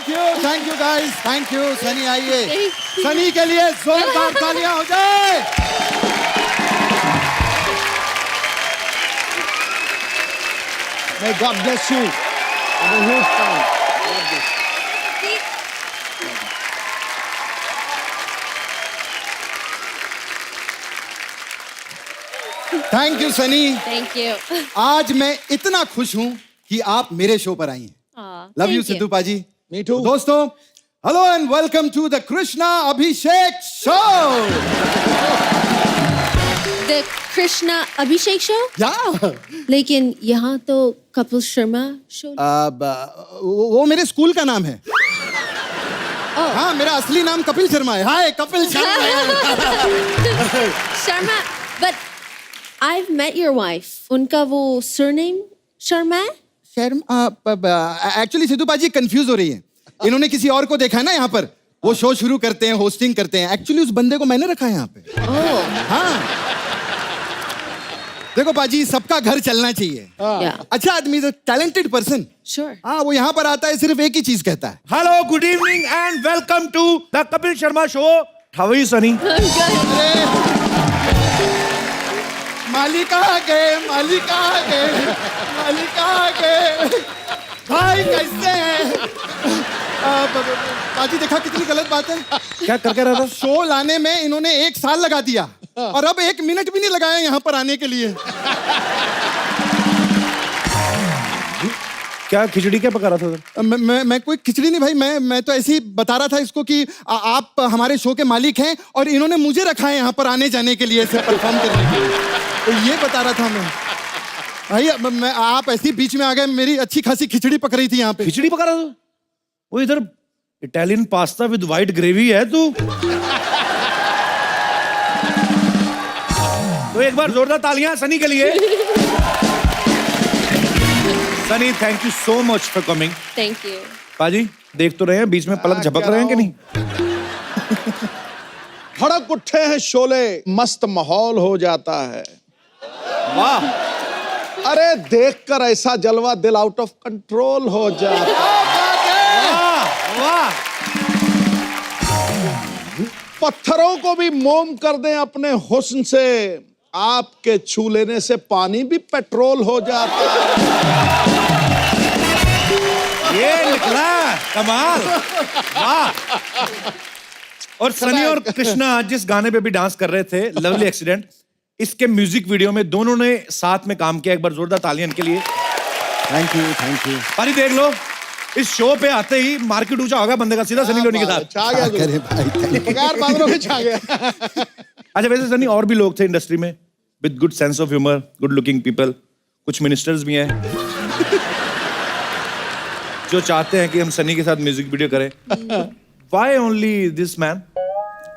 Thank you guys, thank you. Sunny आइए, सनी के लिए जोरदार तालियां हो जाए। May God bless you. And a huge fan. Thank you Sunny. Thank you. आज मैं इतना खुश हूं कि आप मेरे शो पर आई हैं। Love you Sidhu paaji. Me too. दोस्तों, hello and welcome to the Krishna Abhishek show. The Krishna Abhishek show? या लेकिन यहाँ तो कपिल शर्मा शो। वो मेरे स्कूल का नाम है। हाँ, मेरा असली नाम कपिल शर्मा है। हाय Kapil Sharma. Sharma, but I've met your wife. उनका वो surname शर्मा है? एक्चुअली सिद्धू पाजी कंफ्यूज हो रही है। इन्होंने किसी और को देखा है ना यहाँ पर। वो शो शुरू करते हैं, होस्टिंग करते हैं। एक्चुअली उस बंदे को मैंने रखा है यहाँ पे। हाँ, देखो पाजी, सबका घर चलना चाहिए। Yeah. अच्छा आदमी, टैलेंटेड पर्सन। Sure. हाँ, वो यहाँ पर आता है, सिर्फ एक ही चीज कहता है। Hello, good evening and welcome to the Kapil Sharma Show. How are you, Sunny? मालिक आ गए, मालिक आ गए, मालिक आ गए। भाई कैसे हैं? पाजी देखा कितनी गलत बात है। क्या करके रहा था? शो लाने में इन्होंने 1 साल लगा दिया और अब 1 मिनट भी नहीं लगाया यहाँ पर आने के लिए। क्या खिचड़ी क्या पका रहा था उधर? मैं कोई खिचड़ी नहीं भाई, मैं तो ऐसे ही बता रहा था इसको कि आप हमारे शो के मालिक हैं और इन्होंने मुझे रखा है यहाँ पर आने जाने के लिए, ऐसे परफॉर्म करने के लिए। तो ये बता रहा था मैं भाई। मैं आप ऐसे ही बीच में आ गए, मेरी अच्छी खासी खिचड़ी पक रही थी यहाँ पे। खिचड़ी पका रहा था? वो इधर Italian pasta with white gravy है तू। तो एक बार जोरदार तालियां सनी के लिए। Sunny, thank you so much for coming. Thank you. पाजी देख तो रहे हैं, बीच में पलक झपक रहे हैं कि नहीं? भड़क उठे हैं शोले, मस्त माहौल हो जाता है। वाह, अरे देखकर ऐसा जलवा दिल आउट ऑफ कंट्रोल हो जाता है। वाह, वाह। पत्थरों को भी मोम कर दें अपने हुस्न से, आपके छू लेने से पानी भी पेट्रोल हो जाता है। ये निकला कमाल। वाह। और सनी और कृष्णा जिस गाने पे भी डांस कर रहे थे, लवली एक्सीडेंट, इसके म्यूजिक वीडियो में दोनों ने साथ में काम किया। एक बार जोरदार तालियां इनके लिए। Thank you, thank you. पानी देख लो, इस शो पे आते ही मार्केट ऊंचा होगा बंदे का, सीधा सनी लियोनी के साथ। छा गया तू। अरे भाई thank you। पगार बादलों में छा गया। अच्छा, वैसे सनी और भी लोग थे इंडस्ट्री में with good sense of humour, good looking people. कुछ मिनिस्टर्स भी हैं जो चाहते हैं कि हम सनी के साथ म्यूजिक वीडियो करें। Why only this man?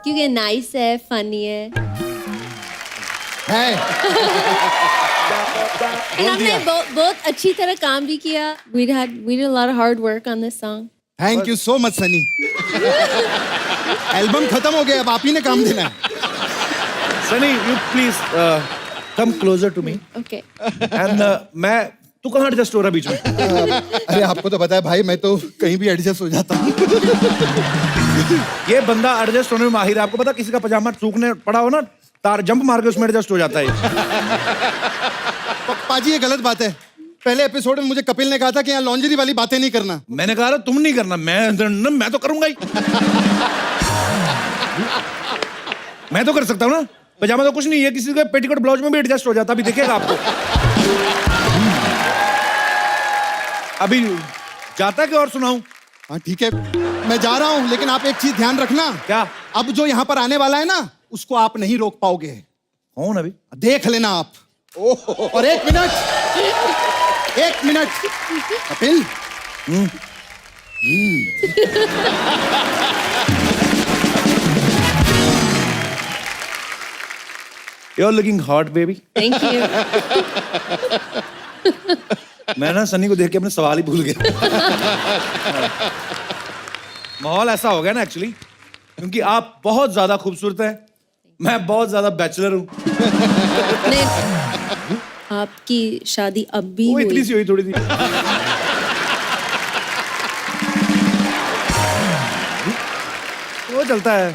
क्योंकि nice है, funny है। है। And हमने बहुत अच्छी तरह काम भी किया। We did a lot of hard work on this song. Thank you so much Sunny. Album खत्म हो गया, अब आप ही ने काम देना है। Sunny, you please come closer to me. Okay. And तू कहाँ एडजस्ट हो रहा बीच में? अरे आपको तो पता है भाई, मैं तो कहीं भी एडजस्ट हो जाता हूँ। ये बंदा एडजस्ट होने में माहिर है। आपको पता, किसी का पजामा सूखने पड़ा हो ना, तार जंप मार के उसमें एडजस्ट हो जाता है। पाजी ये गलत बात है। पहले एपिसोड में मुझे कपिल ने कहा था कि यहाँ लॉन्जरी वाली बातें नहीं करना। मैंने कहा तुम नहीं करना, मैं तो करूंगा ही। मैं तो कर सकता हूँ ना। पजामा तो कुछ नहीं है, किसी के पेटीकोट ब्लाउज में भी एडजस्ट हो जाता। अभी दिखेगा आपको। अभी जाता कि और सुनाऊं? हाँ ठीक है, मैं जा रहा हूँ, लेकिन आप एक चीज ध्यान रखना। क्या? अब जो यहाँ पर आने वाला है ना, उसको आप नहीं रोक पाओगे। कौन? अभी देख लेना आप। और 1 minute, 1 minute Kapil. You're looking hot, baby. Thank you. मैं ना सनी को देख के अपने सवाल ही भूल गया। माहौल ऐसा हो गया ना एक्चुअली, क्योंकि आप बहुत ज्यादा खूबसूरत हैं, मैं बहुत ज्यादा बैचलर हूँ। आपकी शादी अब भी वो हुई? इतनी सी हुई, थोड़ी सी। वो चलता है।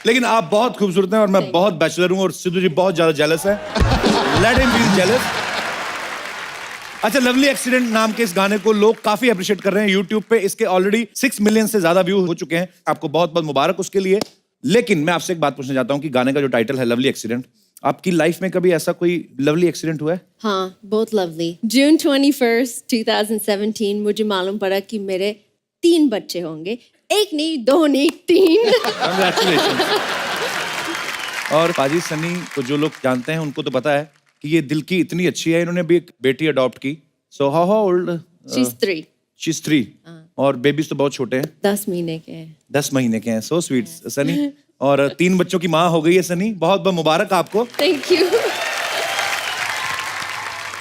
लेकिन आप बहुत खूबसूरत हैं और मैं बहुत बैचलर हूं और सिद्धू जी बहुत ज्यादा जेलस है। Let him feel jealous. अच्छा, लवली एक्सीडेंट नाम के इस गाने को लोग काफी अप्रिशिएट कर रहे हैं यूट्यूब पे। इसके ऑलरेडी 6 मिलियन से ज्यादा व्यू हो चुके हैं। आपको बहुत बहुत मुबारक उसके लिए। लेकिन मैं आपसे एक बात पूछना चाहता हूँ कि गाने का जो टाइटल है लवली एक्सीडेंट, आपकी लाइफ में कभी ऐसा कोई लवली एक्सीडेंट हुआ है? हाँ, बहुत lovely. June 21st, 2017 मुझे मालूम पड़ा कि मेरे 3 बच्चे होंगे। 1 नहीं, 2 नहीं, 3। Congratulations. और पाजी सनी को जो लोग जानते हैं उनको तो पता है कि ये दिल की इतनी अच्छी है, इन्होंने भी एक बेटी अडॉप्ट की। So how old? She's 3. She's 3. और बेबीज तो बहुत छोटे हैं। 10 महीने के हैं। 10 महीने के हैं। So sweet Sunny. और 3 बच्चों की माँ हो गई है सनी। बहुत बहुत मुबारक आपको। Thank you.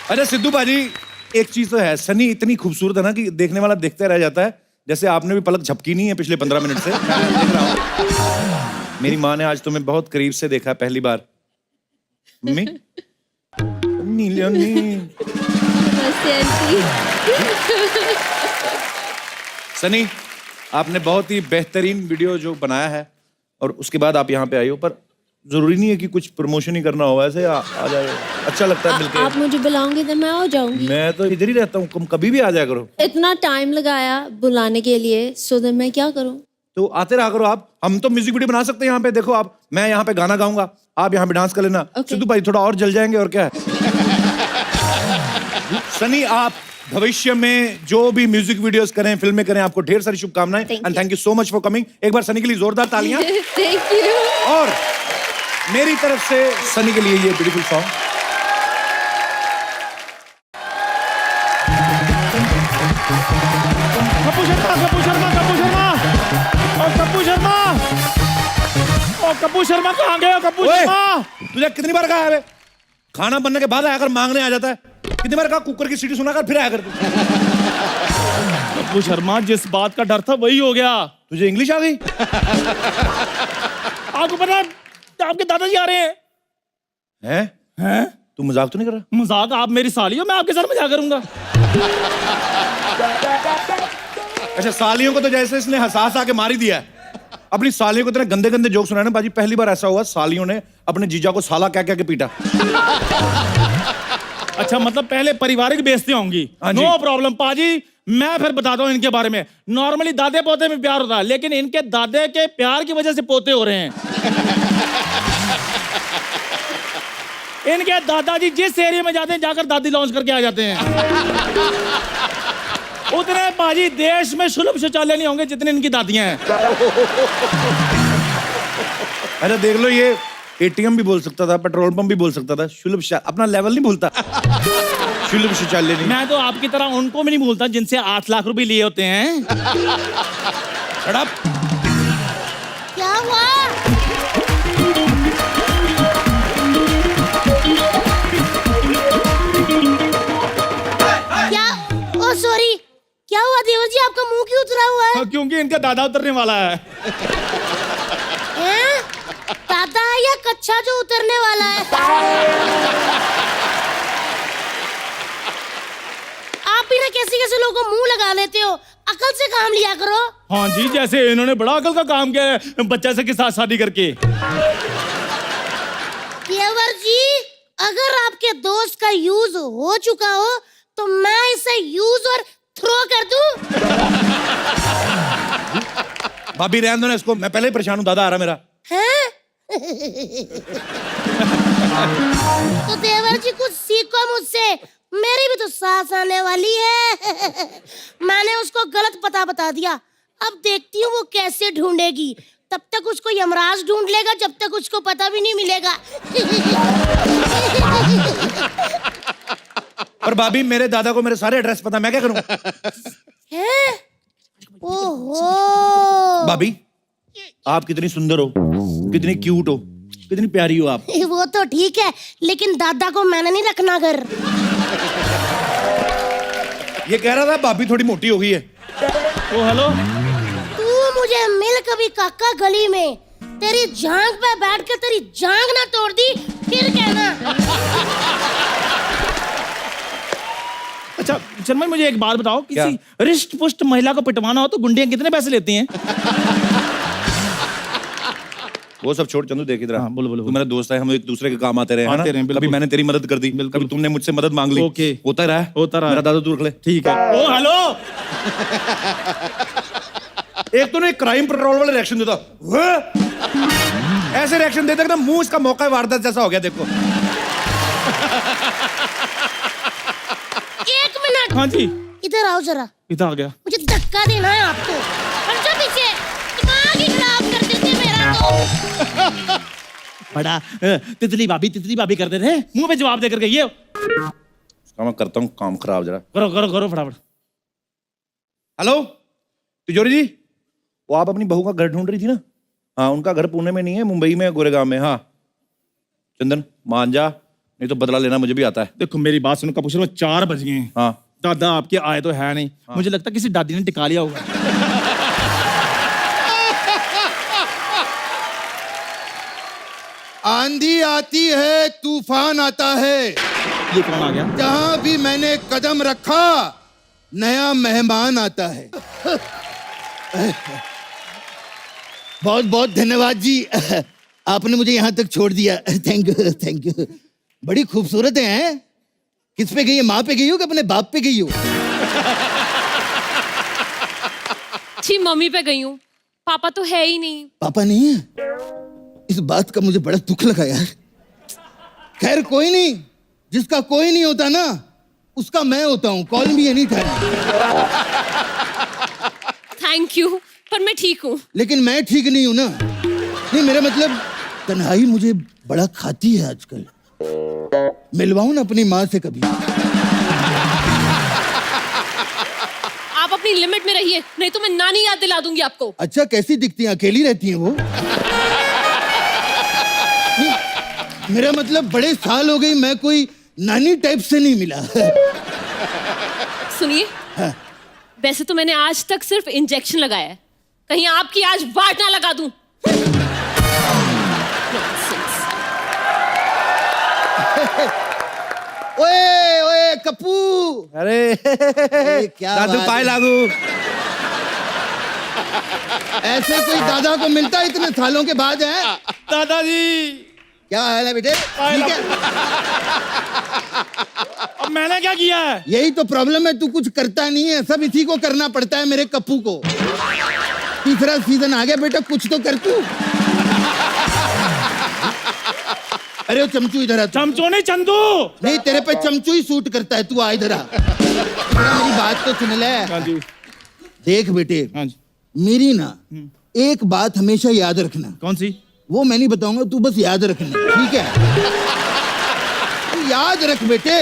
अच्छा सिद्धू पाजी, एक चीज तो है, सनी इतनी खूबसूरत है ना कि देखने वाला देखते रह जाता है। जैसे आपने भी पलक झपकी नहीं है पिछले 15 मिनट से। मैं देख रहा हूं। मेरी माँ ने आज तुम्हें बहुत करीब से देखा पहली बार। मम्मी नमस्ते आंटी। सनी, आपने बहुत ही बेहतरीन वीडियो जो बनाया है और उसके बाद आप यहाँ पे आई हो, पर जरूरी नहीं है कि कुछ प्रमोशन ही करना हो, ऐसे आ जाए। अच्छा लगता है मिलके। आप मुझे बुलाओगे तो मैं आ जाऊंगी। मैं तो इधर ही रहता हूँ, कभी भी आ जाया करो। इतना टाइम लगाया बुलाने के लिए, सो तो मैं क्या करूं? तो आते रहा करो आप। हम तो म्यूजिक वीडियो बना सकते हैं यहाँ पे। देखो आप, मैं यहाँ पे गाना गाऊंगा, आप यहाँ पे डांस कर लेना। सिद्धू भाई थोड़ा और जल जाएंगे और क्या है। सनी, आप भविष्य में जो भी म्यूजिक वीडियोस करें, फिल्में करें, आपको ढेर सारी शुभकामनाएं। And thank you so much for coming. एक बार सनी के लिए जोरदार तालियां। Thank you. और मेरी तरफ से सनी के लिए ये ब्यूटीफुल सॉन्ग। कप्पू शर्मा, कप्पू शर्मा, कप्पू शर्मा, और कप्पू शर्मा, और कप्पू शर्मा कहाँ गए हो कप्पू शर्मा? तुझे कितनी बार कहा है? खाना बनने के बाद आया कर, मांगने आ जाता है। कितनी बार कहा कुकर की सीटी सुना कर फिर आया कर। कप्पू शर्मा, जिस बात का डर था वही हो गया। तुझे इंग्लिश आ गई? आपको पता है आपके दादाजी आ रहे हैं? हैं? तू मजाक तो नहीं कर रहा? मजाक? आप मेरी साली हो, मैं आपके साथ मजाक करूंगा। अच्छा, सालियों को तो जैसे इसने हंसा के मार ही दिया है। अपनी सालियों को इतने गंदे गंदे जोक सुनाए ना बाजी। पहली बार ऐसा हुआ सालियों ने अपने जीजा को साला क्या क्या के पीटा। अच्छा, मतलब पहले पारिवारिक बेइज्जती होंगी। नो प्रॉब्लम पाजी, मैं फिर बताता हूँ इनके बारे में। नॉर्मली दादे पोते में प्यार होता है, लेकिन इनके दादे के प्यार की वजह से पोते हो रहे हैं। इनके दादाजी जिस एरिया में जाते हैं जाकर दादी लॉन्च करके आ जाते हैं। उतने पाजी देश में सुलभ शौचालय नहीं होंगे जितने इनकी दादियां हैं। अरे देख लो, ये एटीएम भी बोल सकता था, पेट्रोल पंप भी बोल सकता था। सुलभ अपना लेवल नहीं भूलता। सुलभ शौचालय नहीं। मैं तो आपकी तरह उनको भी नहीं भूलता जिनसे 8 लाख रुपए लिए होते हैं। क्या हुआ? क्या? ओ सॉरी, क्या हुआ देवर जी, आपका मुंह क्यों उतरा हुआ है? क्योंकि इनका दादा उतरने वाला है। हैं? दादा या कच्चा जो उतरने वाला है? आप भी ना कैसे कैसे लोगों को मुंह लगा लेते हो, अकल से काम लिया करो। हाँ जी, जैसे इन्होंने बड़ा अकल का काम किया है बच्चा से के साथ शादी करके। देवर जी, अगर आपके दोस्त का यूज हो चुका हो तो मैं इसे यूज और थ्रो कर दूं? भाभी रहने दो ना इसको, मैं पहले ही परेशान हूँ, दादा आ रहा मेरा। हैं? तो देवर जी कुछ सीखो मुझसे, मेरी भी तो सास आने वाली है। मैंने उसको गलत पता बता दिया, अब देखती हूँ वो कैसे ढूंढेगी। तब तक उसको यमराज ढूंढ लेगा, जब तक उसको पता भी नहीं मिलेगा। और भाभी, मेरे दादा को मेरे सारे एड्रेस पता, मैं क्या करूं? हैं? ओहो। भाभी, आप कितनी सुंदर हो, कितनी क्यूट हो, कितनी प्यारी हो आप। वो तो ठीक है, लेकिन दादा को मैंने नहीं रखना घर। ये कह रहा था भाभी थोड़ी मोटी हो गई है। ओ हेलो, तू मुझे मिल कभी काका गली में, तेरी जांग पे बैठ के तेरी जांग ना तोड़ दी फिर कहना। अच्छा शर्मा, मुझे एक बात बताओ, किसी रिष्ट पुष्ट महिला को पिटवाना हो तो गुंडियां कितने पैसे लेती हैं? वो सब छोड़ चंदू, देख इधर आ। हाँ, बोलो, बोलो, तू मेरा दोस्त है, हम एक दूसरे के काम आते रहे हैं, आते रहे, कभी बिल्कुल। मैंने तेरी मदद कर दी, कभी तुमने मुझसे मदद मांग ली। ओके। होता रहा है, होता रहा है। मेरा दादा तू रख ले। ठीक है। ओ हेलो, एक तो क्राइम पेट्रोल वाले रिएक्शन देता, ऐसे रिएक्शन देता एकदम मुंह इसका मौका वारदात जैसा हो गया। देखो 1 मिनट, हाँ जी, इधर आओ जरा, इधर आ गया। मुझे धक्का देना है आपको। हट जाओ पीछे, दिमाग ही खराब कर देते मेरा तो। बड़ा तितली भाभी करते थे, मुंह पे जवाब देकर के ये इसका मैं करता हूँ काम खराब जरा। करो करो करो फटाफट। हेलो तिजोरी जी, वो आप अपनी बहू का घर ढूंढ रही थी ना? हाँ, उनका घर पुणे में नहीं है, मुंबई में, गोरेगांव में। हाँ चंदन मान जा, नहीं तो बदला लेना मुझे भी आता है। देखो मेरी बात सुनो कपूर, 4 बज गए हैं। हाँ दादा आपके आए तो है नहीं। मुझे लगता है किसी दादी ने टिका लिया होगा। आंधी आती है, तूफान आता है, ये कौन आ गया? जहां भी मैंने कदम रखा नया मेहमान आता है। बहुत बहुत धन्यवाद जी, आपने मुझे यहाँ तक छोड़ दिया। Thank you thank you. बड़ी खूबसूरत है। किस पे गई है, माँ पे गई हो कि अपने बाप पे गई हो? जी मम्मी पे गई हूँ, पापा तो है ही नहीं। पापा नहीं है? इस बात का मुझे बड़ा दुख लगा यार। खैर कोई नहीं, जिसका कोई नहीं होता ना उसका मैं होता हूँ। Call me any time. Thank you, पर मैं ठीक हूँ। लेकिन मैं ठीक नहीं हूं ना। नहीं मेरा मतलब तन्हाई मुझे बड़ा खाती है आजकल। मिलवाऊं ना अपनी माँ से कभी? आप अपनी लिमिट में रहिए, नहीं तो मैं नानी याद दिला दूंगी आपको। अच्छा कैसी दिखती हैं, अकेली रहती हैं वो? नहीं, मेरा मतलब बड़े साल हो गई, मैं कोई नानी टाइप से नहीं मिला। सुनिए, हाँ। वैसे तो मैंने आज तक सिर्फ इंजेक्शन लगाया है, कहीं आपकी आज वाट ना लगा दूं। ओए ओए कप्पू, अरे क्या दादू बात पाए है। लागू। ऐसे कोई दादा को मिलता है इतने सालों के बाद? है दादाजी क्या हाल है बेटे? ठीक है। अब मैंने क्या किया है? यही तो प्रॉब्लम है, तू कुछ करता नहीं है, सब इसी को करना पड़ता है मेरे कप्पू को। तीसरा सीजन आ गया बेटा, कुछ तो कर तू। अरे वो चमचू इधर आ तू। चमचो नहीं चंदू। नहीं तेरे पे चमचू ही सूट करता है, तू आ इधर आ। मेरी बात तो सुन ले। हाँ जी, देख बेटे, हाँ जी। मेरी ना एक बात हमेशा याद रखना। कौन सी? वो मैं नहीं बताऊंगा, तू बस याद रखना, ठीक है? तू याद रख बेटे।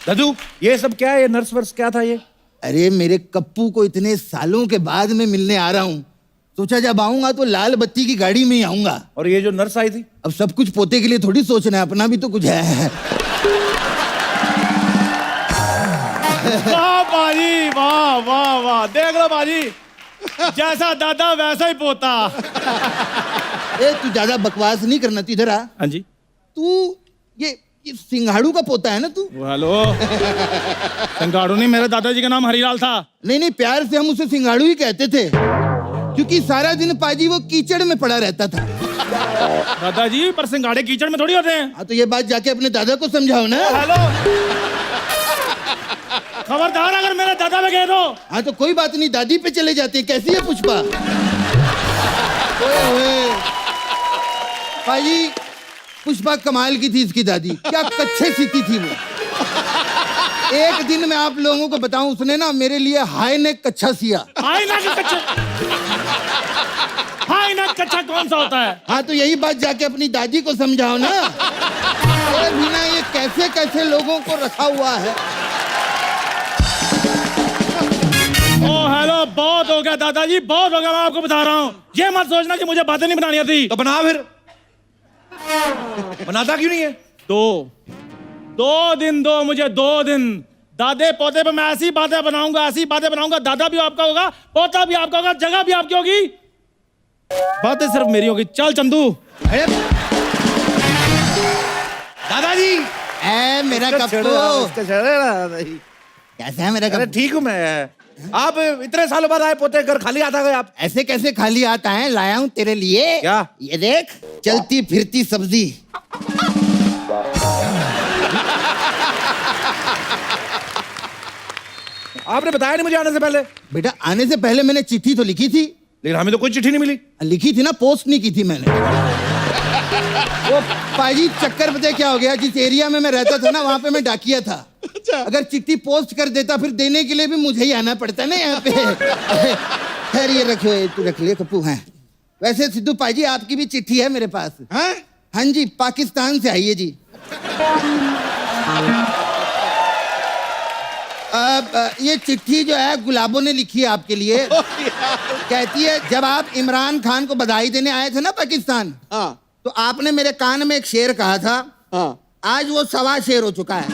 दादू ये सब क्या है, ये नर्स वर्स क्या था ये? अरे मेरे कप्पू को इतने सालों के बाद मैं मिलने आ रहा हूँ, सोचा जब आऊंगा तो लाल बत्ती की गाड़ी में ही आऊंगा। और ये जो नर्स आई थी? अब सब कुछ पोते के लिए थोड़ी सोचना है, अपना भी तो कुछ है। वाह बाजी, वाह वाह वाह, देख लो बाजी, जैसा दादा वैसा ही पोता। ए तू ज्यादा बकवास नहीं करना, तू इधर आ। हाँ जी। तू ये सिंघाड़ू का पोता है ना तू? हेलो, सिंगाड़ू नहीं, मेरे दादाजी का नाम हरिलाल था। नहीं नहीं, प्यार से हम उसे सिंघाड़ू ही कहते थे, क्योंकि सारा दिन पाजी वो कीचड़ में पड़ा रहता था। दादाजी पर सिंगाड़े कीचड़ में थोड़ी होते हैं। हाँ तो ये बात जाके अपने दादा को समझाओ ना। हेलो, खबरदार अगर मेरे दादा में गए तो। हाँ तो कोई बात नहीं, दादी पे चले जाते हैं। कैसी है पुष्पा? ओए ओए पाजी, पुष्पा कमाल की थी इसकी दादी, क्या कच्चे सीती थी वो। एक दिन मैं आप लोगों को बताऊं, उसने ना मेरे लिए हाई नेक कच्चा सिया। हाई नेक कच्चा? हाई नेक कच्चा कौन सा होता है? हाँ तो यही बात जाके अपनी दादी को समझाओ ना। अरे बिना ये कैसे कैसे लोगों को रखा हुआ है। ओ हेलो, बहुत हो गया दादाजी, बहुत हो गया। मैं आपको बता रहा हूँ, ये मत सोचना कि मुझे बातें नहीं बनानी आती। तो बना फिर। बनाता क्यों नहीं है? 2 दिन दो मुझे, 2 दिन। दादे पोते पे मैं ऐसी बातें बनाऊंगा, दादा भी आपका होगा, पोता भी आपका होगा, जगह भी आपकी होगी, बातें सिर्फ मेरी होगी। चल चंदू। अरे दादाजी मेरा कप्पू कैसा है मेरा अरे कप्पू? ठीक हूँ मैं। आप इतने सालों बाद आए पोते घर खाली आता गए आप। ऐसे कैसे खाली आता है, लाया हूं तेरे लिए। क्या? ये देख, चलती फिरती सब्जी। आपने बताया नहीं मुझे आने से पहले। बेटा आने से पहले मैंने चिट्ठी तो लिखी थी। लेकिन हमें तो कोई चिट्ठी नहीं मिली। लिखी थी ना, पोस्ट नहीं की थी मैंने। वो पाजी चक्कर पता है क्या हो गया, जिस एरिया में मैं रहता था ना वहां पे मैं डाकिया था। अगर चिट्ठी पोस्ट कर देता फिर देने के लिए भी मुझे ही आना पड़ता ना यहाँ पे। खैर ये रखो, ये तू रख लिया कप्पू। है वैसे सिद्धू पाजी आपकी भी चिट्ठी है मेरे पास। हैं? हाँ जी, पाकिस्तान से आई है जी। अब ये चिट्ठी जो है गुलाबों ने लिखी है आपके लिए। कहती है जब आप इमरान खान को बधाई देने आए थे ना पाकिस्तान, हाँ तो आपने मेरे कान में एक शेर कहा था। हाँ। आज वो 1.25 शेर हो चुका है।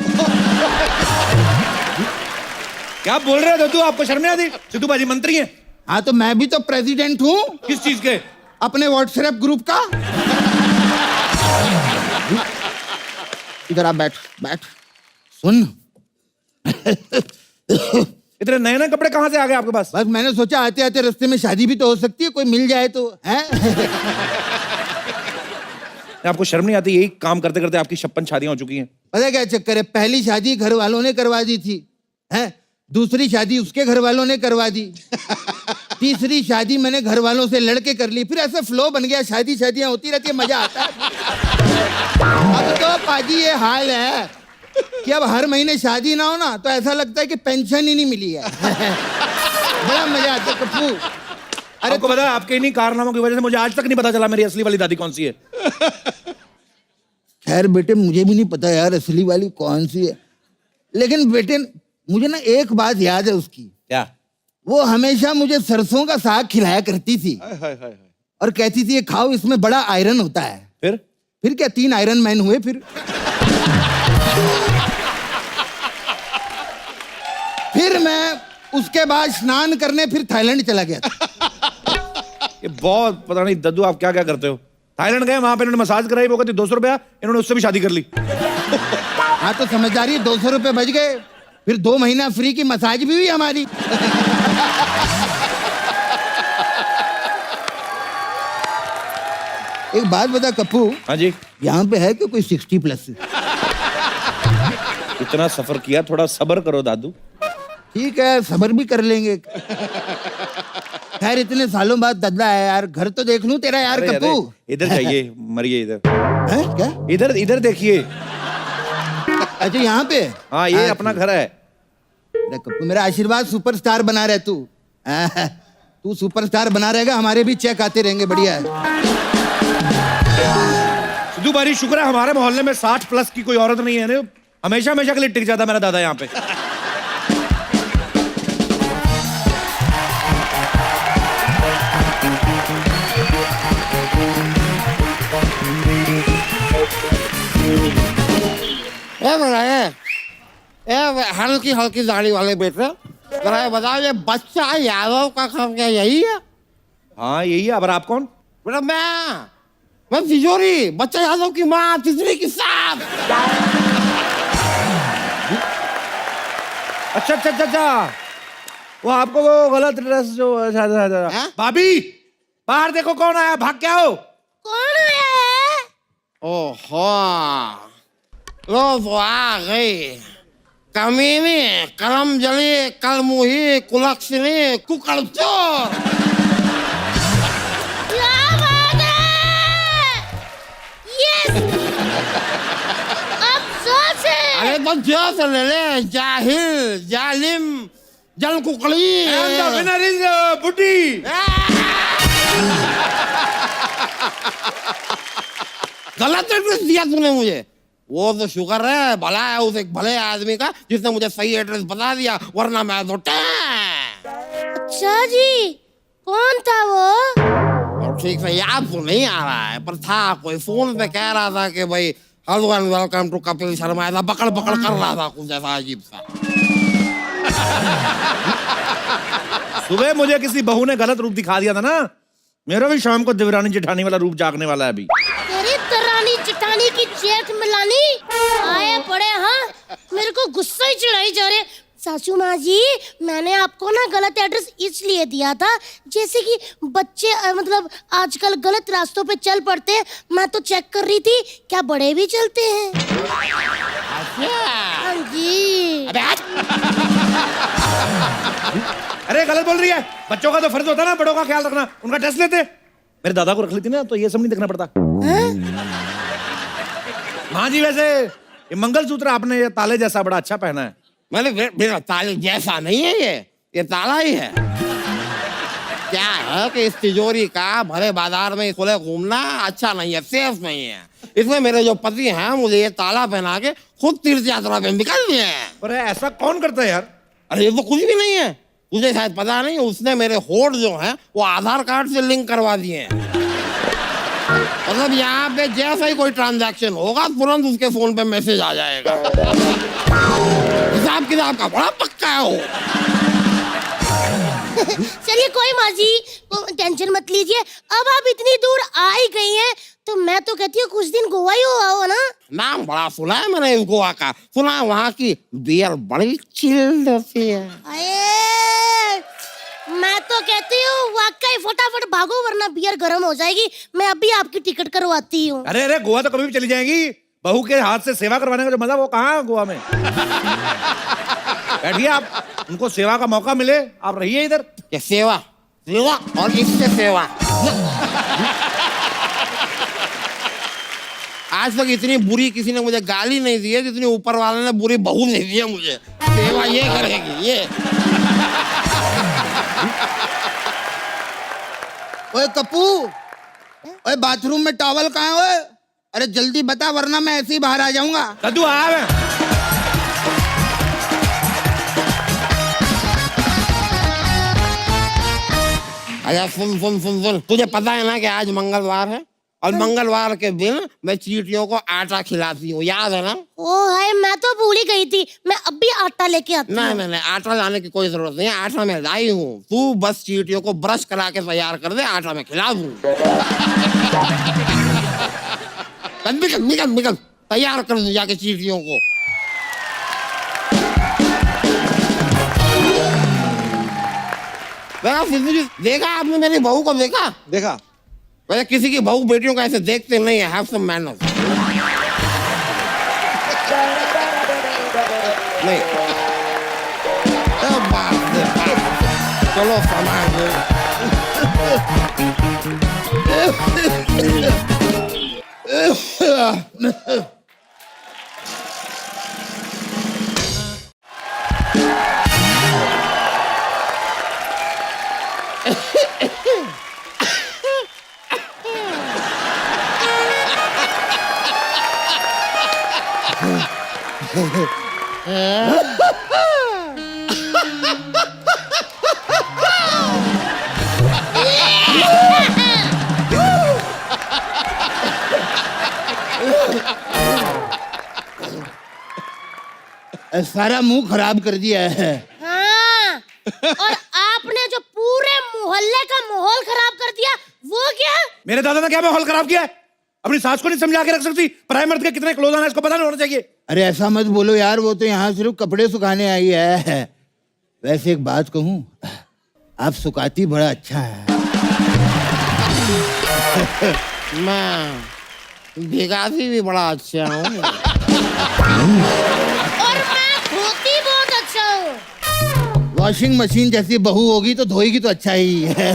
क्या बोल रहे हो दद्दू, आपको शर्म नहीं आती? सिद्धू बाजी मंत्री हैं। हाँ तो मैं भी तो प्रेसिडेंट हूँ किस चीज के? अपने व्हाट्सएप ग्रुप का। इधर आप बैठ बैठ सुन। इतने नए नए कपड़े कहाँ से आ गए आपके पास? बस मैंने सोचा आते आते रास्ते में शादी भी तो हो सकती है, कोई मिल जाए तो है। आपको शर्म नहीं आती? यही काम करते करते आपकी 56 शादियां हो चुकी हैं। पता क्या चक्कर है, पहली शादी घर वालों ने करवा दी थी, है दूसरी शादी उसके घर वालों ने करवा दी, तीसरी शादी मैंने घर वालों से लड़के कर ली, फिर ऐसा फ्लो बन गया, शादियां होती रहती है, मजा आता है। अब तो पाजी ये हाल है कि अब हर महीने शादी ना हो ना तो ऐसा लगता है कि पेंशन ही नहीं मिली है। बड़ा मजा आता है कप्पू। अरे आपको पता है आपके इन्हीं कारनामों की वजह से मुझे आज तक नहीं पता चला मेरी असली वाली दादी कौन सी है। खैर बेटे मुझे भी नहीं पता यार असली वाली कौन सी है, लेकिन बेटे मुझे ना एक बात याद है उसकी। क्या? वो हमेशा मुझे सरसों का साग खिलाया करती थी और कहती थी ये खाओ, इसमें बड़ा आयरन होता है। फिर क्या 3 आयरन मैन हुए फिर मैं उसके बाद स्नान करने फिर थाईलैंड चला गया था। ये बहुत पता नहीं दद्दू आप क्या क्या करते हो। थाईलैंड गए, वहां पे इन्होंने मसाज कराई, वो कहती 200 रुपया, इन्होंने उससे भी शादी कर ली। हाँ तो समझदारी, 200 रुपए बच गए, फिर 2 महीना फ्री की मसाज भी हुई हमारी। एक बात बता कप्पू। हाँ जी। यहाँ पे है कि कोई 60 प्लस? इतना सफर किया, थोड़ा सब्र करो दादू। ठीक है सब्र भी कर लेंगे। खैर इतने सालों बाद दद्दा है यार, घर तो देख लूं तेरा यार कप्पू। इधर जाइए, मरिए इधर। है क्या? इधर इधर देखिए। अच्छा यहाँ पे? हाँ ये अपना घर है। कप्पू मेरा आशीर्वाद, सुपरस्टार बना रहे तू। तू सुपरस्टार बना रहेगा, हमारे भी चेक आते रहेंगे। बढ़िया है। सिद्धू बारी शुक्र है हमारे मोहल्ले में 60 प्लस की कोई औरत नहीं है। हमेशा हमेशा के लिए टिक जाता मेरा दादा यहाँ पे। हल्की हल्की दाढ़ी वाले बेटे, जरा ये बताओ ये बच्चा यादव का काम क्या यही है? हाँ यही है। अब आप कौन? बेटा मैं तिजोरी, बच्चा यादव की माँ तिजोरी की साथ। अच्छा अच्छा अच्छा अच्छा, वो आपको वो गलत ड्रेस जो भाभी बाहर देखो कौन आया, भाग के आओ। कौन आया है? ओहो लो तो आ गई कमीनी, कलम जली, कलमुही, कुलक्षणी, कुकड़चोर। क्या बात है? यस। अब जोर से। अरे तो जोर से ले ले, जाहिल, जालिम, जल कुकड़ी। And the winner is बुड्ढी। गलत एड्रेस दिया तूने मुझे। वो तो शुक्र है, भला है उस एक भले आदमी का जिसने मुझे सही एड्रेस बता दिया, वरना मैं तो अच्छा जी, कौन था वो? और ठीक से याद तो नहीं आ रहा है, पर था कोई, फोन पे कह रहा था कि भाई hello and welcome to Kapil Sharma, ऐसा बकड़ बकड़ कर रहा था कुछ ऐसा अजीब सा। सुबह मुझे किसी बहू ने गलत रूप दिखा दिया था ना, मेरा भी शाम को देवरानी जेठानी वाला रूप जागने वाला है अभी। तेरी दरानी जेठानी की जेठ मिलानी आए पड़े। हाँ मेरे को गुस्सा ही चढ़ाई जा रहे, सासू माँ जी, मैंने आपको ना गलत एड्रेस इसलिए दिया था, जैसे कि बच्चे मतलब आजकल गलत रास्तों पे चल पड़ते हैं। मैं तो चेक कर रही थी, क्या बड़े भी चलते हैं? हाँ जी। अरे गलत बोल रही है। बच्चों का तो फर्ज होता है ना बड़ों का ख्याल रखना। उनका टेस्ट लेते। मेरे दादा को रख लेती ना तो ये सब नहीं देखना पड़ता। हाँ जी, वैसे ये मंगलसूत्र आपने ये ताले जैसा बड़ा अच्छा पहना है। मेरा ताले जैसा नहीं है ये ताला ही है। क्या है कि इस तिजोरी का भरे बाजार में खुले घूमना अच्छा नहीं है, सेफ नहीं है। इसमें मेरे जो पति हैं मुझे ये ताला पहना के खुद तीर्थ यात्रा पे निकल दिए हैं। अरे ऐसा कौन करता है यार? अरे ये तो कुछ भी नहीं है, तुझे शायद पता नहीं, उसने मेरे होठ जो है वो आधार कार्ड से लिंक करवा दिए हैं। मतलब यहाँ पे जैसा ही कोई ट्रांजैक्शन होगा तुरंत उसके फोन पे मैसेज आ जाएगा। हिसाब किताब का बड़ा पक्का है वो। चलिए कोई माँ जी, टेंशन मत लीजिए। अब आप इतनी दूर आ ही गई हैं, तो मैं तो कहती हूँ कुछ दिन गोवा ही हो आओ ना। नाम बड़ा सुना है मैंने इस गोवा का, सुना है वहाँ की बियर बड़ी चिल्ड होती है। अये, मैं तो कहती हूँ वाकई फटाफट भागो वरना बियर गर्म हो जाएगी। मैं अभी आपकी टिकट करवाती हूँ। अरे अरे गोवा तो कभी भी चली जाएगी। बहू के हाथ से सेवा करवाने का जो मजा वो कहाँ है गोवा में। बैठिए आप, उनको सेवा का मौका मिले, आप रहिए इधर। ये सेवा सेवा और इससे सेवा। आज तक इतनी बुरी किसी ने मुझे गाली नहीं दी है जितनी ऊपर वाले ने बुरी बहू नहीं दी है मुझे। सेवा ये करेगी ये। ओए कप्पू, ओए बाथरूम में टॉवल कहाँ है? ओए अरे जल्दी बता वरना मैं ऐसे ही बाहर आ जाऊंगा। कद्दू आया है। अरे सुन सुन सुन सुन, तुझे पता है ना कि आज मंगलवार है और मंगलवार के दिन मैं चींटियों को आटा खिलाती हूँ, याद है ना? ओ हाय, मैं तो भूल ही गई थी। मैं अभी आटा लेके आती हूँ। नहीं, आटा लाने की कोई जरूरत नहीं है, आटा मैं लाई हूँ। तू बस चींटियों को ब्रश करा के तैयार कर दे, आटा मैं खिला दूँ। निकल निकल निकल, तैयार कर दूँ जाके चींटियों को। देखा आपने मेरी बहू को? देखा देखा। वैसे किसी की बहू बेटियों को ऐसे देखते नहीं है। Have some manners. नहीं चलो समाज सारा मुंह खराब कर दिया है। हाँ, और आपने जो पूरे मोहल्ले का माहौल खराब कर दिया वो क्या? मेरे दादा ने क्या माहौल खराब किया है? अपनी सास को नहीं समझा के रख सकती? पराये मर्द के कितने क्लोज आना इसको पता नहीं होना चाहिए। अरे ऐसा मत बोलो यार, वो तो यहाँ सिर्फ कपड़े सुखाने आई है। वैसे एक बात कहूँ, आप सुखाती बड़ा अच्छा है। मैं भिगाती भी बड़ा अच्छा हूँ। और मैं धोती बहुत अच्छा हूँ। वॉशिंग मशीन जैसी बहू होगी तो धोएगी तो अच्छा ही है।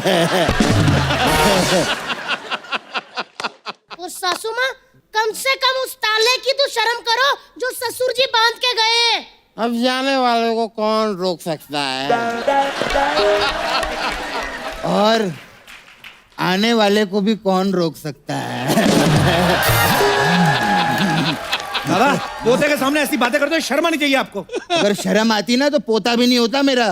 और सासू माँ, कम से कम उस ताले की तो शर्म करो जो ससुर जी बांध के गए। अब जाने वाले को कौन रोक सकता है? और आने वाले को भी कौन रोक सकता है? दादा, पोते के सामने ऐसी बातें करते हो, शर्म आनी चाहिए आपको। अगर शर्म आती ना तो पोता भी नहीं होता मेरा।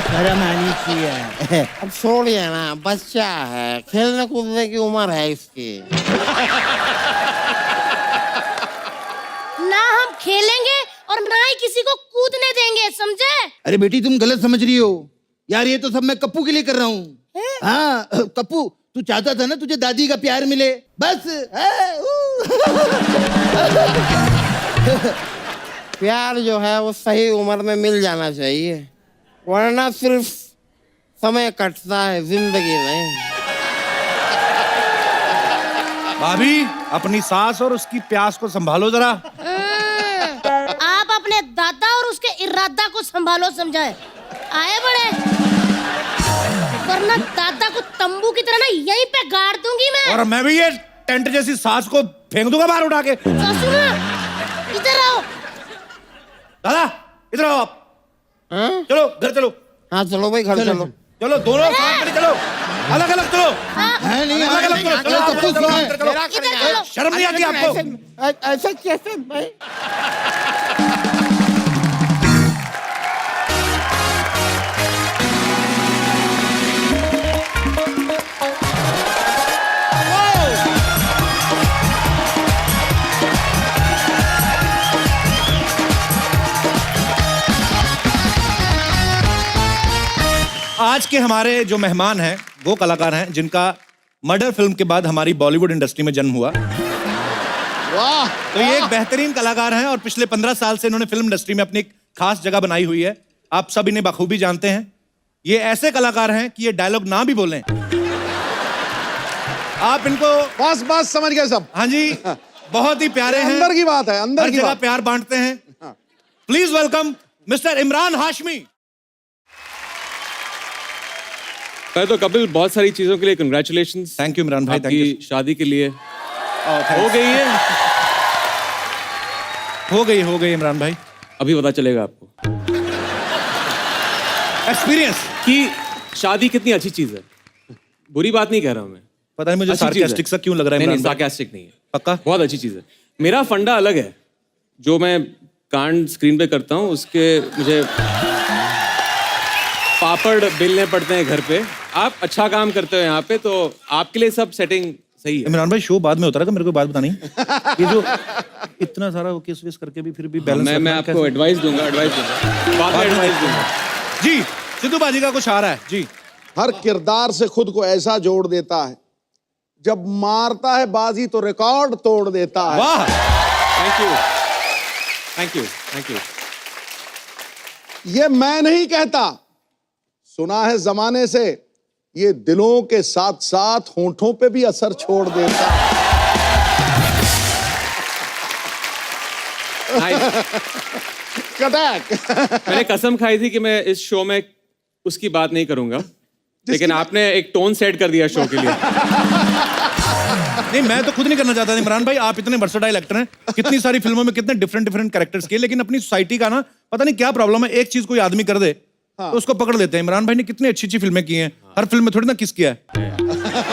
शर्म आनी चाहिए। अब छोड़िए ना, बच्चा है, खेलने कूदने की उम्र है इसकी। ना हम खेलेंगे और ना ही किसी को कूदने देंगे, समझे? अरे बेटी तुम गलत समझ रही हो यार, ये तो सब मैं कप्पू के लिए कर रहा हूँ। हाँ कप्पू, तू चाहता था ना तुझे दादी का प्यार मिले, बस। प्यार जो है वो सही उम्र में मिल जाना चाहिए, वरना सिर्फ समय कटता है, जिंदगी नहीं। भाभी अपनी सास और उसकी प्यास को संभालो जरा। आप अपने दादा और उसके इरादा को संभालो, समझाए आए बड़े, वरना दादा को तंबू की तरह ना यहीं पे गाड़ दूंगी मैं। और मैं भी ये टेंट जैसी सास को फेंक दूंगा बाहर उठा के। सासू माँ, इधर आओ। दादा इधर आओ आप। हाँ? चलो घर चलो। हाँ चलो भाई घर चलो। चलो दोनों साथ में चलो, अलग अलग चलो। है नहीं, अलग अलग चलो, चलो, सब कुछ चलो, है। अंदर चलो। मेरा इधर करना है। चलो। शर्म नहीं आती आपको? ऐसे कैसे भाई? आज के हमारे जो मेहमान हैं वो कलाकार हैं जिनका मर्डर फिल्म के बाद हमारी बॉलीवुड इंडस्ट्री में जन्म हुआ। वाह, तो ये एक बेहतरीन कलाकार हैं और पिछले 15 साल से इन्होंने फिल्म इंडस्ट्री में अपनी एक खास जगह बनाई हुई है। आप सब इन्हें बखूबी जानते हैं। ये ऐसे कलाकार हैं कि ये डायलॉग ना भी बोलें आप इनको, बस समझ गए सब। हाँ जी, बहुत ही प्यारे हैं। अंदर की बात है, अंदर हर की जगह बात। प्यार बांटते हैं। Please welcome mister Imran Hashmi. पहले तो कपिल बहुत सारी चीजों के लिए कंग्रेचुलेशंस। थैंक यू इमरान भाई, थैंक यू। आपकी शादी के लिए हो गई इमरान भाई, अभी पता चलेगा आपको एक्सपीरियंस कि शादी कितनी अच्छी चीज है। बुरी बात नहीं कह रहा हूं मैं, पता नहीं मुझे अच्छी चीज है। सार्कास्टिक सा क्यों लग रहा है नहीं इमरान भाई? सार्कास्टिक नहीं है, पक्का? बहुत अच्छी चीज है। मेरा फंडा अलग है, जो मैं कांड स्क्रीन पे करता हूँ उसके मुझे पापड़ बेलने पड़ते हैं घर पे। आप अच्छा काम करते हो यहाँ पे, तो आपके लिए सब सेटिंग सही है। इमरान भाई शो बाद में होता है, मेरे को बात बतानी ये जो इतना सारा केस वेस करके भी फिर भी बैलेंस मैं आपको एडवाइस दूंगा बाद में एडवाइस दूंगा। जी सिद्धू बाजी का कुछ आ रहा है जी। हर किरदार से खुद को ऐसा जोड़ देता है, जब मारता है बाजी तो रिकॉर्ड तोड़ देता है। वाह, थैंक यू। ये मैं नहीं कहता, सुना है जमाने से, ये दिलों के साथ साथ होंठों पे भी असर छोड़ देता है। कटैक। मैंने कसम खाई थी कि मैं इस शो में उसकी बात नहीं करूंगा, लेकिन आपने एक टोन सेट कर दिया शो के लिए। नहीं मैं तो खुद नहीं करना चाहता था इमरान भाई, आप इतने वर्सेटाइल एक्टर हैं, कितनी सारी फिल्मों में कितने डिफरेंट कैरेक्टर्स किए, लेकिन अपनी सोसाइटी का ना पता नहीं क्या प्रॉब्लम है, एक चीज कोई आदमी कर दे तो उसको पकड़ लेते हैं। इमरान भाई ने कितनी अच्छी फिल्में की हैं, हर फिल्म में थोड़ी ना किस किया है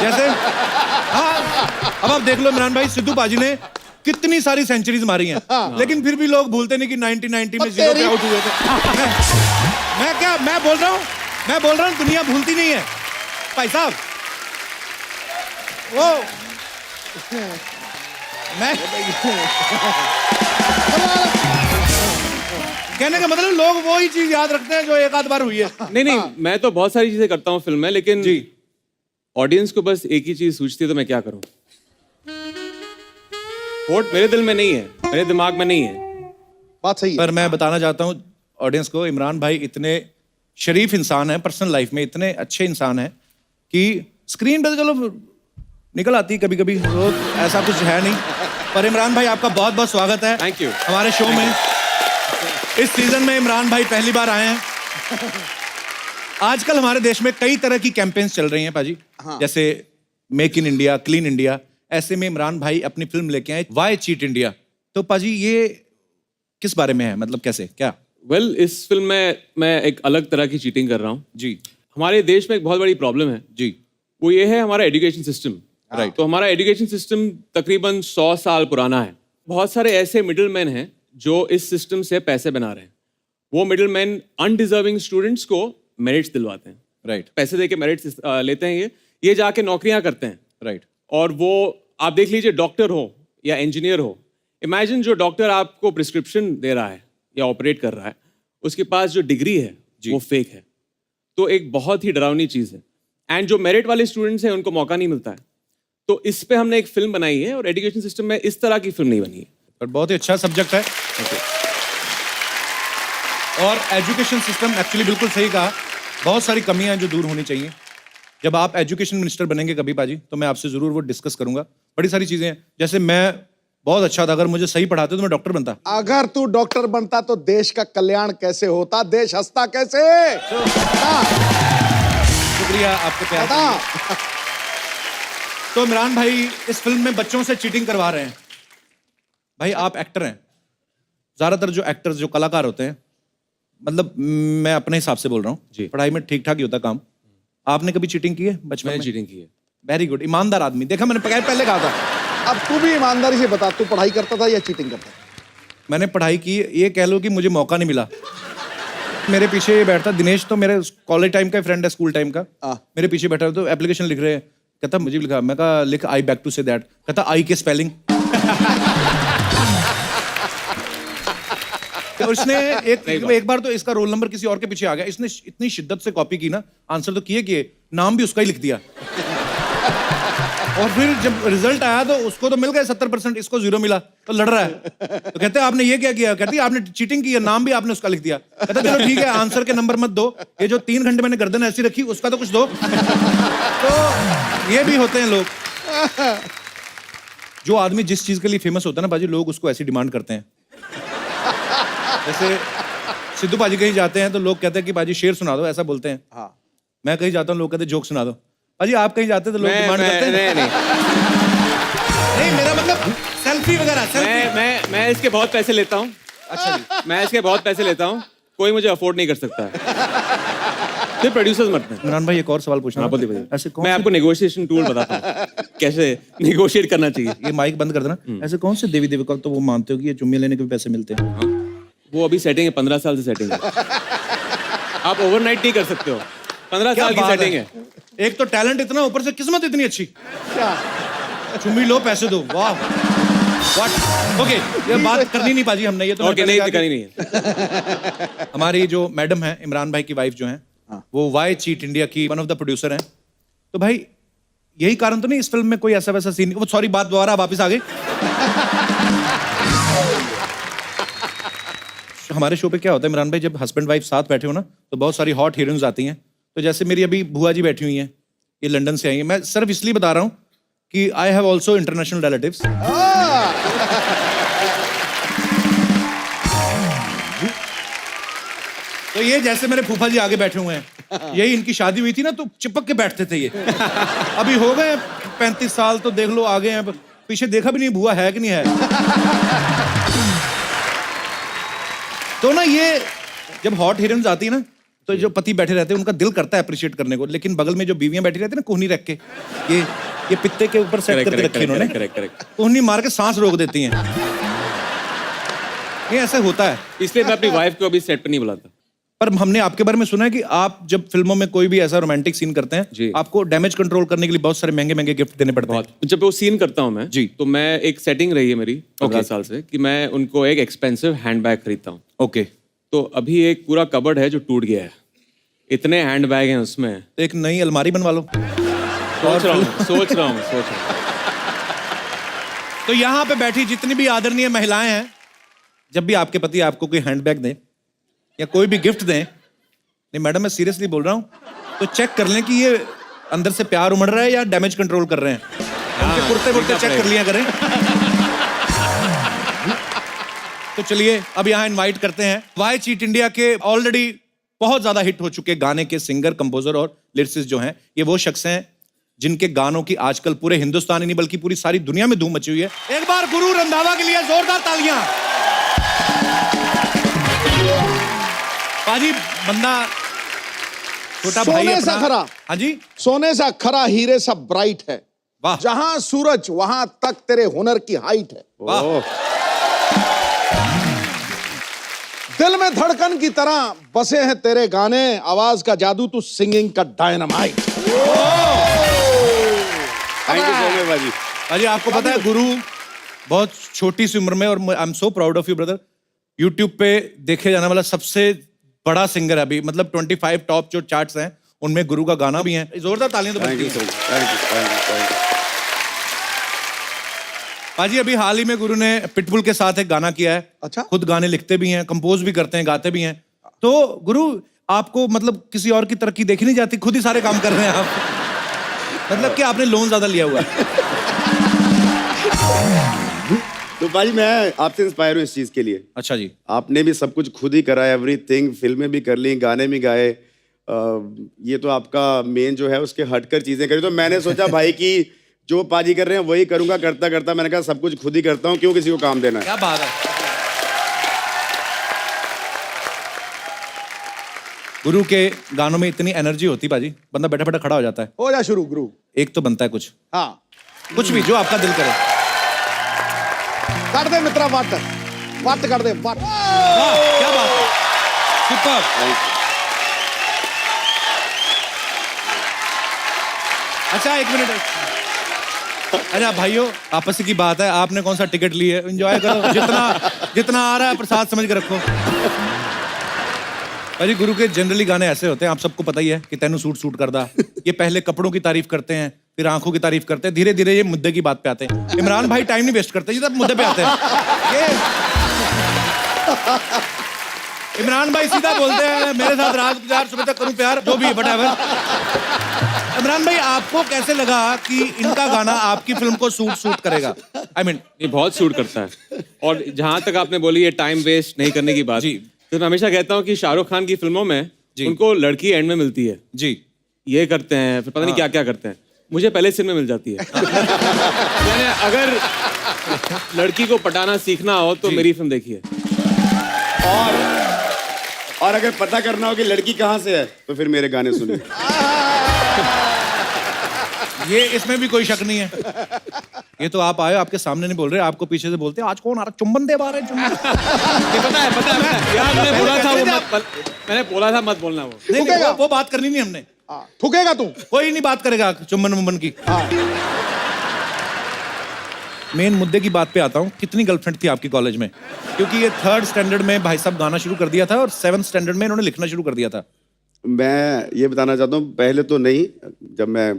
जैसे। हाँ अब आप देख लो इमरान भाई, सिद्धू बाजी ने कितनी सारी सेंचुरीज मारी हैं, लेकिन फिर भी लोग भूलते नहीं कि 1990 में 0 पे आउट हुए थे। मैं बोल रहा हूँ दुनिया भूलती नहीं है भाई साहब। वो मैं कहने का मतलब लोग वो ही चीज याद रखते हैं जो एक आध बार हुई है। नहीं मैं तो बहुत सारी चीजें करता हूँ फिल्म में, लेकिन जी ऑडियंस को बस एक ही चीज सूझती है, तो मैं क्या करूं। वोट मेरे दिल में नहीं है, मेरे दिमाग में नहीं है। बात सही है। पर मैं बताना चाहता हूँ ऑडियंस को, इमरान भाई इतने शरीफ इंसान है, पर्सनल लाइफ में इतने अच्छे इंसान है कि स्क्रीन पे तो चलो निकल आती है कभी कभी, ऐसा कुछ है नहीं। पर इमरान भाई आपका बहुत बहुत स्वागत है थैंक यू हमारे शो में। इस सीजन में इमरान भाई पहली बार आए हैं। आजकल हमारे देश में कई तरह की कैंपेन्स चल रही हैं पाजी, जैसे make in India, clean India. ऐसे में इमरान भाई अपनी फिल्म लेके आए व्हाई चीट इंडिया। तो पाजी ये किस बारे में है, मतलब कैसे क्या? वेल इस फिल्म में मैं एक अलग तरह की चीटिंग कर रहा हूँ जी। हमारे देश में एक बहुत बड़ी प्रॉब्लम है जी, वो ये है हमारा एजुकेशन सिस्टम। राइट। तो हमारा एजुकेशन सिस्टम तकरीबन 100 साल पुराना है। बहुत सारे ऐसे मिडिल मैन हैं जो इस सिस्टम से पैसे बना रहे हैं। वो मिडिल मैन अनडिजर्विंग स्टूडेंट्स को मेरिट्स दिलवाते हैं। राइट। पैसे देके मेरिट्स लेते हैं, ये जाके नौकरियां करते हैं। राइट। और वो आप देख लीजिए, डॉक्टर हो या इंजीनियर हो, इमेजिन जो डॉक्टर आपको प्रिस्क्रिप्शन दे रहा है या ऑपरेट कर रहा है, उसके पास जो डिग्री है वो फेक है। तो एक बहुत ही डरावनी चीज़ है। एंड जो मेरिट वाले स्टूडेंट्स हैं उनको मौका नहीं मिलता है। तो इस पे हमने एक फिल्म बनाई है, और एजुकेशन सिस्टम में इस तरह की फिल्म नहीं बनी है। पर बहुत ही अच्छा सब्जेक्ट है। और एजुकेशन सिस्टम एक्चुअली बिल्कुल सही कहा, बहुत सारी कमियां हैं जो दूर होनी चाहिए। जब आप एजुकेशन मिनिस्टर बनेंगे कभी पाजी, तो मैं आपसे जरूर वो डिस्कस करूंगा। बड़ी सारी चीजें हैं, जैसे मैं बहुत अच्छा था, अगर मुझे सही पढ़ाते तो मैं डॉक्टर बनता। अगर तू डॉक्टर बनता तो देश का कल्याण कैसे होता, देश हंसता कैसे? शुक्रिया आपके प्यार के लिए। तो इमरान भाई इस फिल्म में बच्चों से चीटिंग करवा रहे हैं। भाई आप एक्टर हैं, ज्यादातर जो एक्टर्स जो कलाकार होते हैं, मतलब मैं अपने हिसाब से बोल रहा हूँ, पढ़ाई में ठीक ठाक ही होता काम। आपने कभी चीटिंग की है बचपन में? चीटिंग की है। वेरी गुड, ईमानदार आदमी। देखा मैंने पहले कहा था। अब तू भी ईमानदारी से बता, तू पढ़ाई करता था या चीटिंग करता था? मैंने पढ़ाई की, ये कह लो कि मुझे मौका नहीं मिला। मेरे पीछे ये बैठता दिनेश, तो मेरे कॉलेज टाइम का फ्रेंड है, स्कूल टाइम का। मेरे पीछे बैठा तो एप्लीकेशन लिख रहे हैं, कहता मुझे भी लिखा। मैं कहा लिख आई बैक टू से दैट। कहता आई के स्पेलिंग। तो उसने एक बार तो इसका रोल नंबर किसी और के पीछे आ गया, इसने इतनी शिद्दत से कॉपी की ना, आंसर तो किए नाम भी उसका ही लिख दिया। और फिर जब रिजल्ट आया तो उसको तो मिल गए 70%, इसको 0 मिला, तो लड़ रहा है। तो कहते हैं आपने ये क्या किया? कहती है आपने चीटिंग की है, नाम भी आपने उसका लिख दिया। कहता चलो ठीक है, आंसर के नंबर मत दो, ये जो 3 घंटे मैंने गर्दन ऐसी रखी उसका तो कुछ दो। तो ये भी होते हैं लोग। जो आदमी जिस चीज के लिए फेमस होता है ना बाजी, लोग उसको ऐसी डिमांड करते हैं। जैसे सिद्धू पाजी कहीं जाते हैं तो लोग कहते हैं कि बाजी शेर सुना दो, ऐसा बोलते हैं। हाँ। मैं कहीं जाता हूँ, लोग कहते हैं जोक सुना दो। पाजी आप कहीं जाते हैं तो लोग डिमांड करते हैं। नहीं मेरा मतलब सेल्फी वगैरह। मैं इसके बहुत पैसे लेता हूँ। अच्छा जी, मैं इसके बहुत पैसे लेता हूँ, कोई मुझे अफोर्ड नहीं कर सकता है। फिर प्रोड्यूसर्स मरते हैं। इमरान भाई एक और सवाल पूछना। ऐसे मैं आपको नेगोशिएशन टूल बताता हूँ, कैसे नेगोशिएट करना चाहिए। ये माइक बंद कर देना। ऐसे कौन से देवी देवता तो वो मानते हो कि ये चुम्मी लेने के भी पैसे मिलते हैं? वो अभी सेटिंग है, 15 साल से सेटिंग है। आप ओवरनाइट नहीं कर सकते हो, 15 साल की सेटिंग है। एक तो टैलेंट इतना, ऊपर से किस्मत इतनी अच्छी। चुम्मी लो पैसे दो, वाह व्हाट। ओके, ये बात करनी नहीं पाजी हमने, ये तो ओके नहीं करनी नहीं है। हमारी जो मैडम है, इमरान भाई की वाइफ जो है, वो वाई चीट इंडिया की वन ऑफ द प्रोड्यूसर हैं। तो भाई यही कारण तो नहीं इस फिल्म में कोई ऐसा वैसा सीन? वो सॉरी, बात दोबारा वापस आ गई। हमारे शो पे क्या होता है इमरान भाई, जब हस्बैंड वाइफ साथ बैठे हो ना, तो बहुत सारी हॉट हीरोइंस आती हैं। तो जैसे मेरी अभी बुआ जी बैठी हुई हैं, ये लंदन से आई हैं। मैं सिर्फ इसलिए बता रहा हूँ कि I have also international relatives. तो ये जैसे मेरे फूफा जी आगे बैठे हुए हैं, यही इनकी शादी हुई थी ना, तो चिपक के बैठते थे ये। अभी हो गए 35 साल, तो देख लो आगे हैं, पीछे देखा भी नहीं बुआ है कि नहीं है। तो ना ये जब हॉट हीरोइंस आती है ना, तो जो पति बैठे रहते हैं उनका दिल करता है अप्रिशिएट करने को, लेकिन बगल में जो बीवियां बैठी रहती है ना, कोहनी रख के, ये पित्ते के ऊपर सेट करके रखी इन्होंने, कोहनी मार के सांस रोक देती हैं। ये ऐसा होता है, इसलिए मैं अपनी वाइफ को अभी सेट पे नहीं बुलाता। पर हमने आपके बारे में सुना है कि आप जब फिल्मों में कोई भी ऐसा रोमांटिक सीन करते हैं, आपको डैमेज कंट्रोल करने के लिए बहुत सारे महंगे महंगे गिफ्ट देने पड़ते हैं। जब वो सीन करता हूँ मैं जी, तो मैं एक सेटिंग रही है मेरी 15 साल से कि मैं उनको एक एक्सपेंसिव हैंडबैग खरीदता हूँ। ओके। तो अभी एक पूरा कबर्ड है जो टूट गया है, इतने हैंडबैग हैं उसमें। तो एक नई अलमारी बनवा लो। सोच रहा हूँ। तो यहाँ पे बैठी जितनी भी आदरणीय महिलाएं हैं, जब भी आपके पति आपको कोई हैंडबैग दें या कोई भी गिफ्ट दें, नहीं मैडम मैं सीरियसली बोल रहा हूँ, तो चेक कर लें कि ये अंदर से प्यार उमड़ रहा है या डैमेज कंट्रोल कर रहे हैं। उनके कुर्ते वुर्ते चेक कर लिया करें। तो चलिए अब यहाँ इनवाइट करते हैं वाई चीट इंडिया के ऑलरेडी बहुत ज्यादा हिट हो चुके गाने के सिंगर, कंपोजर और लिरिसिस्ट जो हैं। ये वो शख्स हैं जिनके गानों की आजकल पूरे हिंदुस्तान ही नहीं बल्कि पूरी सारी दुनिया में धूम मची हुई है। एक बार गुरु रंधावा के लिए जोरदार तालियां। पाजी बंदा छोटा भाई सोने सा खरा। हाँ जी, सोने सा खरा, हीरे सा ब्राइट है। वाह। जहां सूरज वहां तक तेरे हुनर की हाइट है। वाह। दिल में धड़कन की तरह बसे हैं तेरे गाने, आवाज का जादू तू सिंगिंग का dynamite. Thank you so much बाजी। अजी आपको पता है गुरु बहुत छोटी सी उम्र में, और I am so proud of you brother, YouTube पे देखे जाने वाला सबसे बड़ा सिंगर है अभी, मतलब 25 टॉप जो चार्ट्स हैं उनमें गुरु का गाना भी है। जोरदार तालियां तो बनती हैं। पाजी अभी हाल ही में गुरु ने पिटबुल के साथ एक गाना किया है। अच्छा। खुद गाने लिखते भी हैं, कंपोज भी करते हैं, गाते भी हैं। तो गुरु आपको मतलब किसी और की तरक्की देखी नहीं जाती, खुद ही सारे काम कर रहे हैं आप। मतलब कि आपने लोन ज्यादा लिया हुआ है। तो भाई मैं आपसे इंस्पायर हूँ इस चीज के लिए। अच्छा जी। आपने भी सब कुछ खुद ही करा, एवरीथिंग, फिल्में भी कर ली, गाने भी गाए। ये तो आपका मेन जो है उसके हटकर चीजें करी। तो मैंने सोचा भाई कि जो पाजी कर रहे हैं वही करूंगा। करता करता मैंने कहा सब कुछ खुद ही करता हूँ, क्यों किसी को काम देना है। क्या बात है। गुरु के गानों में इतनी एनर्जी होती पाजी, बंदा बैठा बैठा खड़ा हो जाता है। हो जा शुरू गुरु। एक तो बनता है कुछ, हाँ कुछ भी जो आपका दिल करे। कर दे मित्रा वट, वट कर दे वट। वाह, क्या बात है, सुपर। अच्छा एक मिनट, अच्छा भाइयों आपस की बात है, आपने कौन सा टिकट ली है, एंजॉय करो, जितना आ रहा है प्रसाद समझ के रखो। अरे गुरु के जनरली गाने ऐसे होते हैं, आप सबको पता ही है कि तेनू सूट करदा। ये पहले कपड़ों की तारीफ करते हैं, फिर आंखों की तारीफ करते हैं, धीरे धीरे ये मुद्दे की बात पे आते हैं। इमरान भाई टाइम नहीं वेस्ट करते, ये सब मुद्दे पे आते हैं। ये इमरान भाई सीधा बोलते हैं मेरे साथ रात गुजार, सुबह तक करूं प्यार, जो भी है व्हाटएवर। इमरान भाई आपको कैसे लगा कि इनका गाना आपकी फिल्म को सूट करेगा? आई मीन ये बहुत सूट करता है। और जहां तक आपने बोली ये टाइम वेस्ट नहीं करने की बात, तो मैं हमेशा कहता हूँ कि शाहरुख खान की फिल्मों में उनको लड़की एंड में मिलती है जी, ये करते हैं, फिर पता नहीं क्या क्या करते हैं, मुझे पहले सीन में मिल जाती है। मैंने अगर लड़की को पटाना सीखना हो तो मेरी फिल्म देखिए। और अगर पता करना हो कि लड़की कहाँ से है तो फिर मेरे गाने सुनिए। ये इसमें भी कोई शक नहीं है। ये तो आप आए, आपके सामने नहीं बोल रहे, आपको पीछे से बोलते हैं आज कौन आ रहा, चुम्बन दे रहे चुम्बन। ये पता है यार, मैंने बोला था मत बोलना वो। नहीं, वो बात करनी नहीं हमने। थूकेगा तू? कोई नहीं बात करेगा चुम्बन मुम्बन की। मेन मुद्दे की बात पे आता हूँ, कितनी गर्लफ्रेंड थी आपकी कॉलेज में? क्योंकि ये 3rd स्टैंडर्ड में भाई साहब गाना शुरू कर दिया था और 7th स्टैंडर्ड में इन्होंने लिखना शुरू कर दिया था। मैं ये बताना चाहता हूँ, पहले तो नहीं, जब मैं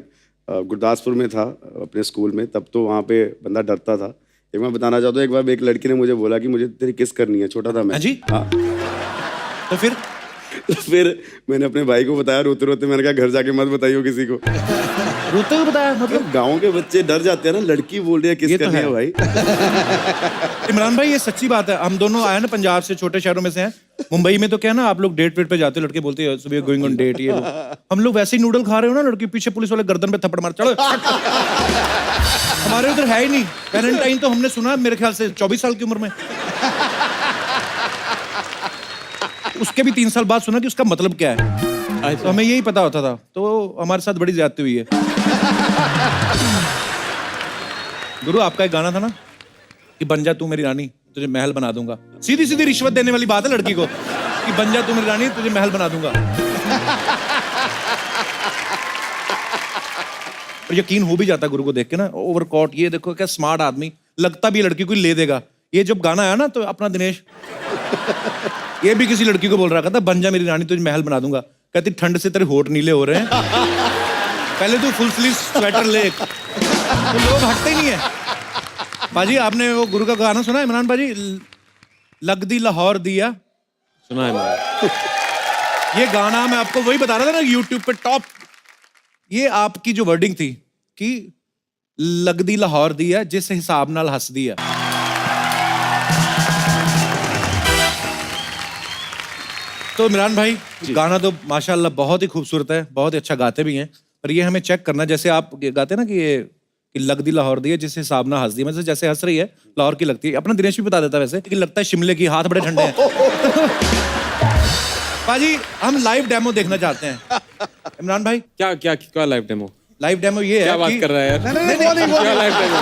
गुरदासपुर में था अपने स्कूल में, तब तो वहाँ पे बंदा डरता था। एक मैं बताना चाहता हूँ, एक बार एक लड़की ने मुझे बोला कि मुझे तेरी किस करनी है, छोटा था मैं। जी हाँ। तो फिर मैंने अपने भाई को बताया, रोते रोते मैंने कहा घर जाके मत बताइयो किसी को। रोते हुए बताया? मतलब गाँव के बच्चे डर जाते हैं ना, लड़की बोल रही है किस करनी है भाई। इमरान भाई ये सच्ची बात है, हम दोनों आए ना पंजाब से, छोटे शहरों में से हैं। मुंबई में तो क्या ना, आप लोग डेट वेट पे जाते हो, लड़के बोलते हैं सुबह गोइंग ऑन डेट, ये हम लोग वैसे ही नूडल खा रहे हो ना, लड़की पीछे पुलिस वाले गर्दन पे थप्पड़ मार, चलो। हमारे उधर है ही नहीं। वैलेंटाइन तो हमने सुना मेरे ख्याल से 24 साल की उम्र में, उसके भी 3 साल बाद सुना कि उसका मतलब क्या है। तो हमें यही पता होता था, तो हमारे साथ बड़ी ज्यादती हुई है। गुरु आपका एक गाना था ना कि बन जा तू मेरी रानी तुझे महल बना दूंगा। सीधी सीधी रिश्वत देने वाली बात है लड़की को कि बन जा तू मेरी रानी तुझे महल बना दूंगा। और यकीन हो भी जाता गुरु को देख के ना, ओवरकोट, ये देखो क्या स्मार्ट आदमी, लगता भी लड़की को ले देगा। ये जब गाना आया ना तो अपना दिनेश ये भी किसी लड़की को बोल रहा था, बन जा मेरी रानी तुझे महल बना दूंगा। कहती ठंड से तेरे होठ नीले हो रहे हैं, पहले तू फुल स्लीव स्वेटर ले। तो लोग हटते ही नहीं है। बाजी आपने वो गुरु का गाना सुना है इमरान बाजी, लगदी लाहौर दिया? सुना है मैंने। ये गाना मैं आपको वही बता रहा था ना, यूट्यूब पे टॉप। ये आपकी जो वर्डिंग थी कि लगदी लाहौर दिया जिस हिसाब नाल हंस दिया। तो इमरान भाई गाना तो माशाल्लाह बहुत ही खूबसूरत है, बहुत ही अच्छा गाते भी हैं, पर ये हमें चेक करना, जैसे आप गाते हैं ना कि ये कि लगदी लाहौर दी है जिस हिसाब ना हंस दी, मतलब जैसे हंस रही है लाहौर की लगती है। अपना दिनेश भी बता देता है वैसे कि लगता है शिमले की, हाथ बड़े ठंडे हैं। पाजी हम लाइव डेमो देखना चाहते हैं। इमरान भाई क्या क्या क्या लाइव डेमो? लाइव डेमो ये है क्या बात कर रहा है यार? क्या लाइव डेमो?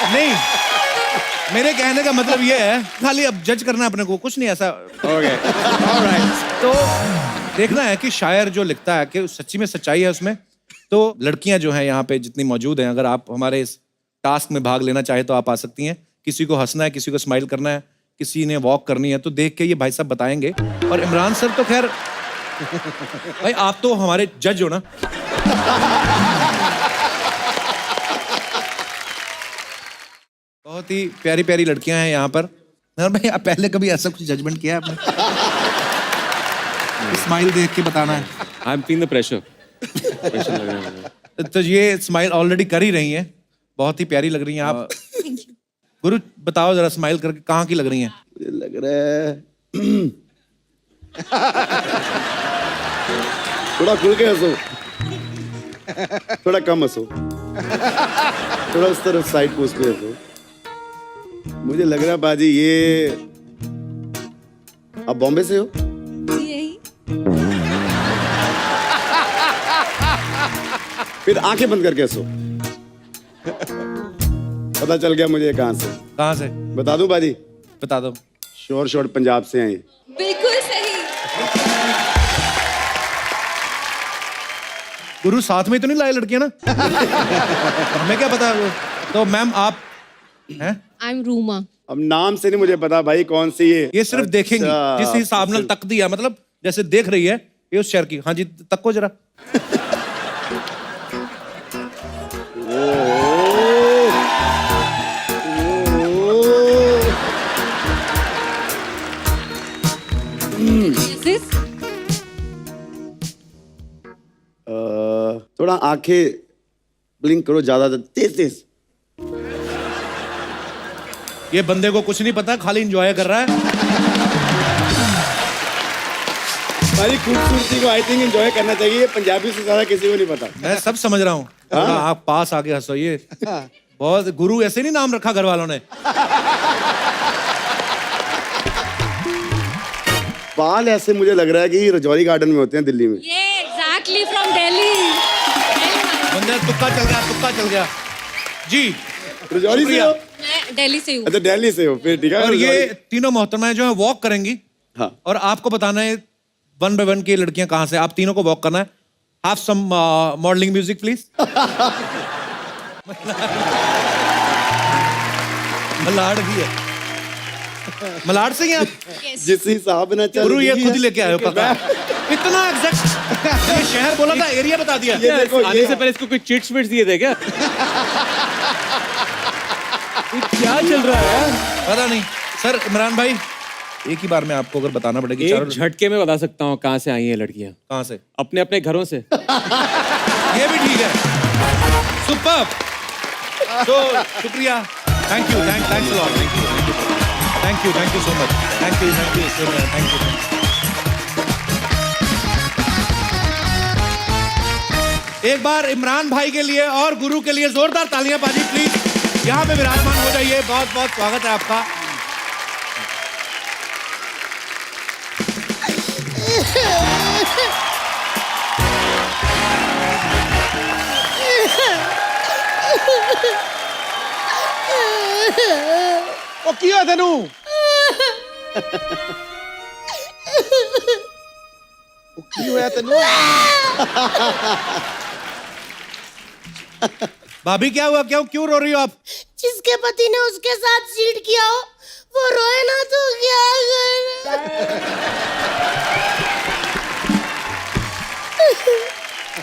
नहीं, मेरे कहने का मतलब ये है, खाली अब जज करना है अपने को, कुछ नहीं ऐसा। तो देखना है कि शायर जो लिखता है कि सच्ची में सच्चाई है उसमें। तो लड़कियां जो हैं यहाँ पे जितनी मौजूद हैं, अगर आप हमारे इस टास्क में भाग लेना चाहे तो आप आ सकती हैं। किसी को हंसना है, किसी को स्माइल करना है, किसी ने वॉक करनी है, तो देख के ये भाई साहब बताएंगे। और इमरान सर तो खैर भाई आप तो हमारे जज हो ना। बहुत ही प्यारी प्यारी लड़कियां हैं यहाँ पर। और भाई आप पहले कभी ऐसा कुछ जजमेंट किया है आपने? स्माइल देख के बताना है। I am feeling the pressure लग रहा है। तो ये स्माइल ऑलरेडी कर ही रही हैं, बहुत ही प्यारी लग रही हैं आप। गुरु बताओ जरा स्माइल करके कहाँ की लग रही हैं? मुझे लग रहा है थोड़ा खुल के हंसो, थोड़ा कम हंसो, थोड़ा उस तरफ साइड पोस्ट पे हंसो। मुझे लग रहा है बाजी ये आप बॉम्बे से हो? यही फिर आंखें बंद करके हंसो। पता चल गया मुझे कहाँ से। कहाँ से? बता दूं बाजी? बता दो। श्योर शॉट पंजाब से हैं ये। बिल्कुल सही। गुरु साथ में तो नहीं लाए लड़कियां ना? हमें क्या पता वो। तो मैम आप हैं? I am Ruma. अब नाम से नहीं मुझे पता भाई कौन सी ये सिर्फ देखेंगी जिस हिसाब ਨਾਲ तक दिया, मतलब जैसे देख रही है ये उस शहर की। हाँ जी तको जरा। थोड़ा आंखें ब्लिंक करो ज्यादा तेज तेज। ये बंदे को कुछ नहीं पता, खाली एंजॉय कर रहा है। हमारी खूबसूरती को आई थिंक एंजॉय करना चाहिए, पंजाबी से ज्यादा किसी को नहीं पता। मैं सब समझ रहा हूँ। आप पास आके हंसो। ये बहुत गुरु ऐसे नहीं नाम रखा घर वालों ने। बाल ऐसे मुझे लग रहा है कि रजौरी गार्डन में होते हैं दिल्ली में। ये एग्जैक्टली फ्रॉम दिल्ली। बंदा तुक्का चल गया, तुक्का चल गया जी। रजौरी से हो? मैं दिल्ली से हूँ। अच्छा दिल्ली से हो, फिर ठीक है। और ये तीनों मोहतरमाएं जो है वॉक करेंगी। हाँ। और आपको बताना है 1 by 1 की लड़कियां कहाँ से। आप तीनों को वॉक करना है। Have some modelling music please. Malad भी है। मलाड़ से ही आप? जिस हिसाब ना चल गुरु ये रही खुद है। ही लेके आए हो पता। इतना एग्जैक्ट। ये शहर बोला था, एरिया बता दिया। ये देखो आने ये से पहले इसको कोई चिट्स विट्स दिए थे क्या? ये क्या चल रहा है? पता नहीं सर। इमरान भाई एक ही बार में आपको अगर बताना पड़ेगा। एक झटके में बता सकता हूँ कहाँ से आई हैं लड़कियाँ। कहाँ से? अपने अपने घरों से। ये भी ठीक है। सुपर्ब। तो शुक्रिया। Thank you thanks a lot. Thank you so much. Thank you thank you. एक बार इमरान भाई के लिए और गुरु के लिए जोरदार तालियां पाजी प्लीज। यहाँ पे विराजमान हो जाइए। बहुत बहुत स्वागत है आपका। ओ किया तेनू? ओ की होया तेनू? भाभी क्या हुआ? क्यों रो रही हो आप? जिसके पति ने उसके साथ चीट किया हो वो रोए ना तो क्या करे?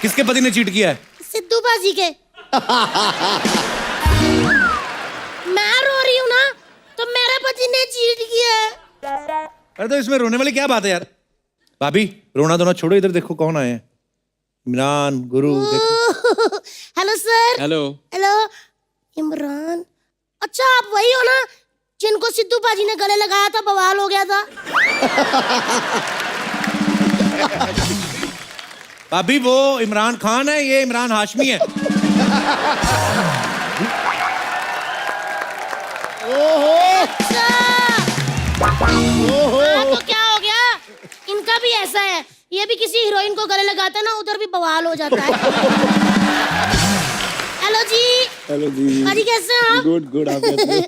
किसके पति ने चीट किया है? सिद्धू बाजी के। मैं रो रही हूँ ना तो मेरे पति ने चीट किया है। अरे तो इसमें रोने वाली क्या बात है यार? भाभी रोना धोना छोड़ो, इधर देखो कौन आए हैं। इमरान, गुरु देखो। Hello sir. Hello. Hello Imran. अच्छा आप वही हो ना जिनको सिद्धू बाजी ने गले लगाया था, बवाल हो गया था? भाभी वो इमरान खान है, ये इमरान हाशमी है। अच्छा। हाँ, तो क्या हो गया? इनका भी ऐसा है, ये भी किसी हीरोइन को गले लगाता है ना उधर भी बवाल हो जाता है। हेलो जी। हेलो जी। बाजी कैसे हैं आप? गुड आप कैसे हो?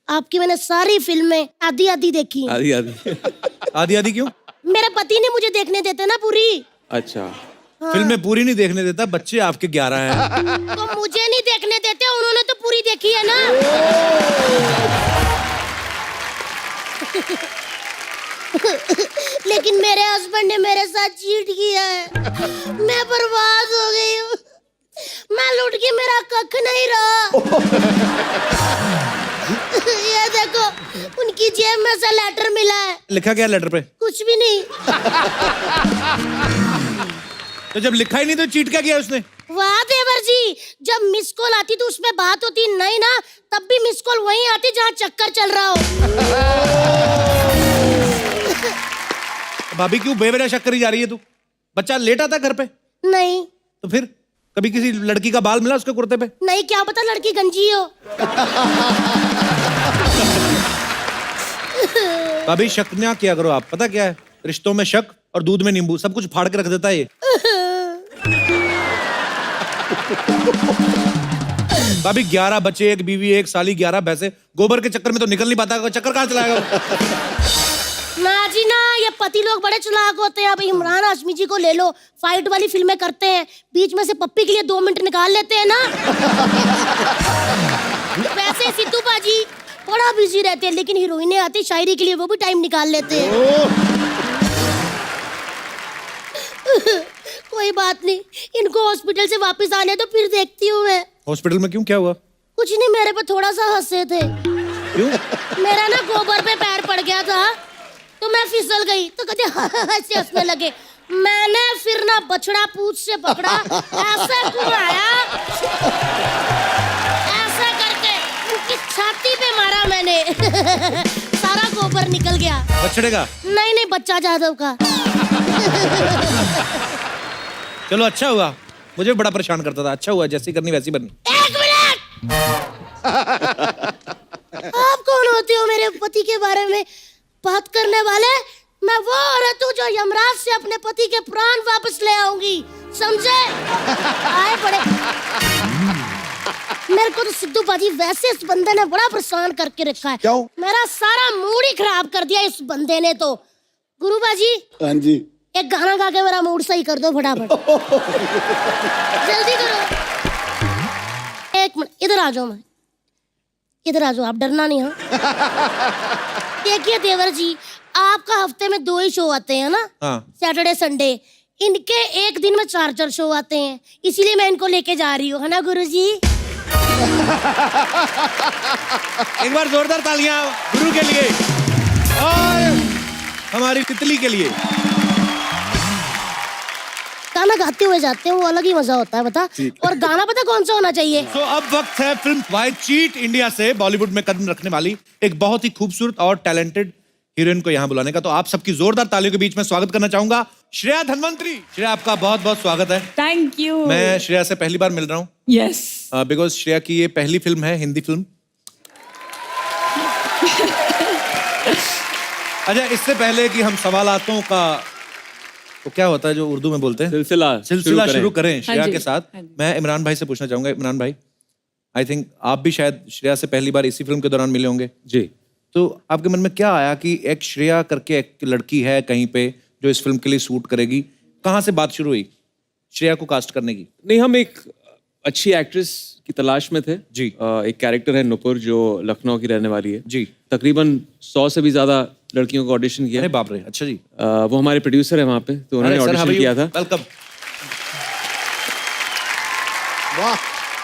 आपकी मैंने सारी फिल्में आधी आधी देखी हैं। आदि आदि। आधी आधी क्यों? मेरे पति ने मुझे देखने देते ना पूरी। अच्छा। फिल्में पूरी नहीं देखने देता, बच्चे आपके 11 हैं। तो मुझे नहीं देखने देते, उन्होंने तो पूरी देखी है ना। लेकिन मेरे हस्बैंड ने मेरे साथ चीट किया है। मैं बर्बाद हो गई हूँ। मैं लुट के मेरा कख नहीं रहा। ये देखो उनकी जेब में से लेटर मिला है। लिखा क्या लेटर पे? कुछ भी नहीं। तो जब लिखा ही नहीं तो चीट क्या किया उसने? वाह देवर जी, जब मिस कॉल आती तो उसमें बात होती, नहीं ना तब भी मिस कॉल वहीं आती जहाँ चक्कर चल रहा हो। भाभी क्यों बेवजह शक करी जा रही है तू? बच्चा लेटा था घर पे? नहीं। तो फिर कभी किसी लड़की का बाल मिला उसके कुर्ते पे? नहीं, क्या पता लड़की गंजी हो। भाभी शक ना किया करो आप, पता क्या है रिश्तों में शक और दूध में नींबू सब कुछ फाड़ के रख देता है ये। भाभी 11 बच्चे, एक बीवी, एक साली, 11 भैंसे, गोबर के चक्कर में तो निकल नहीं पाता, चक्कर कहाँ चलाएगा? ना जी ना, ये पति लोग बड़े चालाक होते हैं। अब इमरान हाशमी जी को ले लो, फाइट वाली फिल्में करते हैं, बीच में से पप्पी के लिए 2 मिनट निकाल लेते हैं ना। वैसे सिद्धू बाजी बड़ा बिजी रहते हैं, लेकिन हीरोइनें आती शायरी के लिए वो भी टाइम निकाल लेते हैं। कोई बात नहीं, इनको हॉस्पिटल से वापस आने तो फिर देखती हूँ मैं। हॉस्पिटल में क्यों, क्या हुआ? कुछ नहीं, मेरे पे थोड़ा सा हंसे थे। क्यों? मेरा ना गोबर पे पैर पड़ गया था तो मैं फिसल गई, तो कहते ऐसे हंसने लगे। मैंने फिर ना बछड़ा पूंछ से पकड़ा, ऐसा घुमाया, ऐसा करके उनकी छाती पे मारा मैंने। सारा गोबर निकल गया। बछड़े का? नहीं नहीं, बच्चा जादव का। चलो अच्छा हुआ, मुझे बड़ा परेशान करता था, अच्छा हुआ जैसी करनी वैसी बनी। 1 मिनट। आप कौन होते हो मेरे पति के बारे में बात करने वाले? मैं वो औरत हूँ जो यमराज से अपने पति के प्राण वापस ले आऊंगी, समझे? आए पड़े। मेरे को तो सिद्धू बाजी वैसे इस बंदे ने बड़ा परेशान करके रखा है। क्यों? मेरा सारा मूड ही खराब कर दिया इस बंदे ने तो। गुरु बाजी, हाँ जी, एक गाना गा के मेरा मूड सही कर दो फटाफट। जल्दी करो। 1 मिनट, इधर आ जाओ। मैं इधर आ जाओ, आप डरना नहीं। हाँ देखिए देवर जी, आपका हफ्ते में 2 ही शो आते हैं ना, हाँ। Saturday Sunday. इनके एक दिन में 4 शो आते हैं, इसीलिए मैं इनको लेके जा रही हूँ, है ना गुरुजी? एक बार जोरदार तालियां गुरु के लिए और हमारी तितली के लिए। गाना गाते हुए जाते हैं, वो अलग ही मजा होता है, बता। और गाना पता कौन सा होना चाहिए? तो अब वक्त है फिल्म वाई चीट इंडिया से बॉलीवुड में कदम रखने वाली एक बहुत ही खूबसूरत और टैलेंटेड हीरोइन को यहाँ बुलाने का। तो आप सबकी जोरदार तालियों के बीच में स्वागत करना चाहूंगा श्रेया धनवंतरी। श्रेया, आपका बहुत बहुत स्वागत है। Thank you. मैं श्रेया से पहली बार मिल रहा हूँ। यस। बिकॉज श्रेया की ये पहली फिल्म है, हिंदी फिल्म। अच्छा, इससे पहले कि हम सवालातों का तो क्या होता है जो उर्दू में बोलते हैं, सिलसिला शुरू करें श्रेया के साथ, मैं इमरान भाई से पूछना चाहूंगा। इमरान भाई, आई थिंक आप भी शायद श्रेया से पहली बार इसी फिल्म के दौरान मिले होंगे जी। तो आपके मन में क्या आया कि एक श्रेया करके एक लड़की है कहीं पे जो इस फिल्म के लिए सूट करेगी? कहाँ से बात शुरू हुई श्रेया को कास्ट करने की? नहीं, हम एक अच्छी एक्ट्रेस की तलाश में थे जी। एक कैरेक्टर है नुपुर जो लखनऊ की रहने वाली है जी। तकरीबन 100 से भी ज्यादा लड़कियों को ऑडिशन किया। अरे बाप रे, अच्छा जी। वो हमारे प्रोड्यूसर है वहाँ पे, तो उन्होंने ऑडिशन किया था। वेलकम। वाह।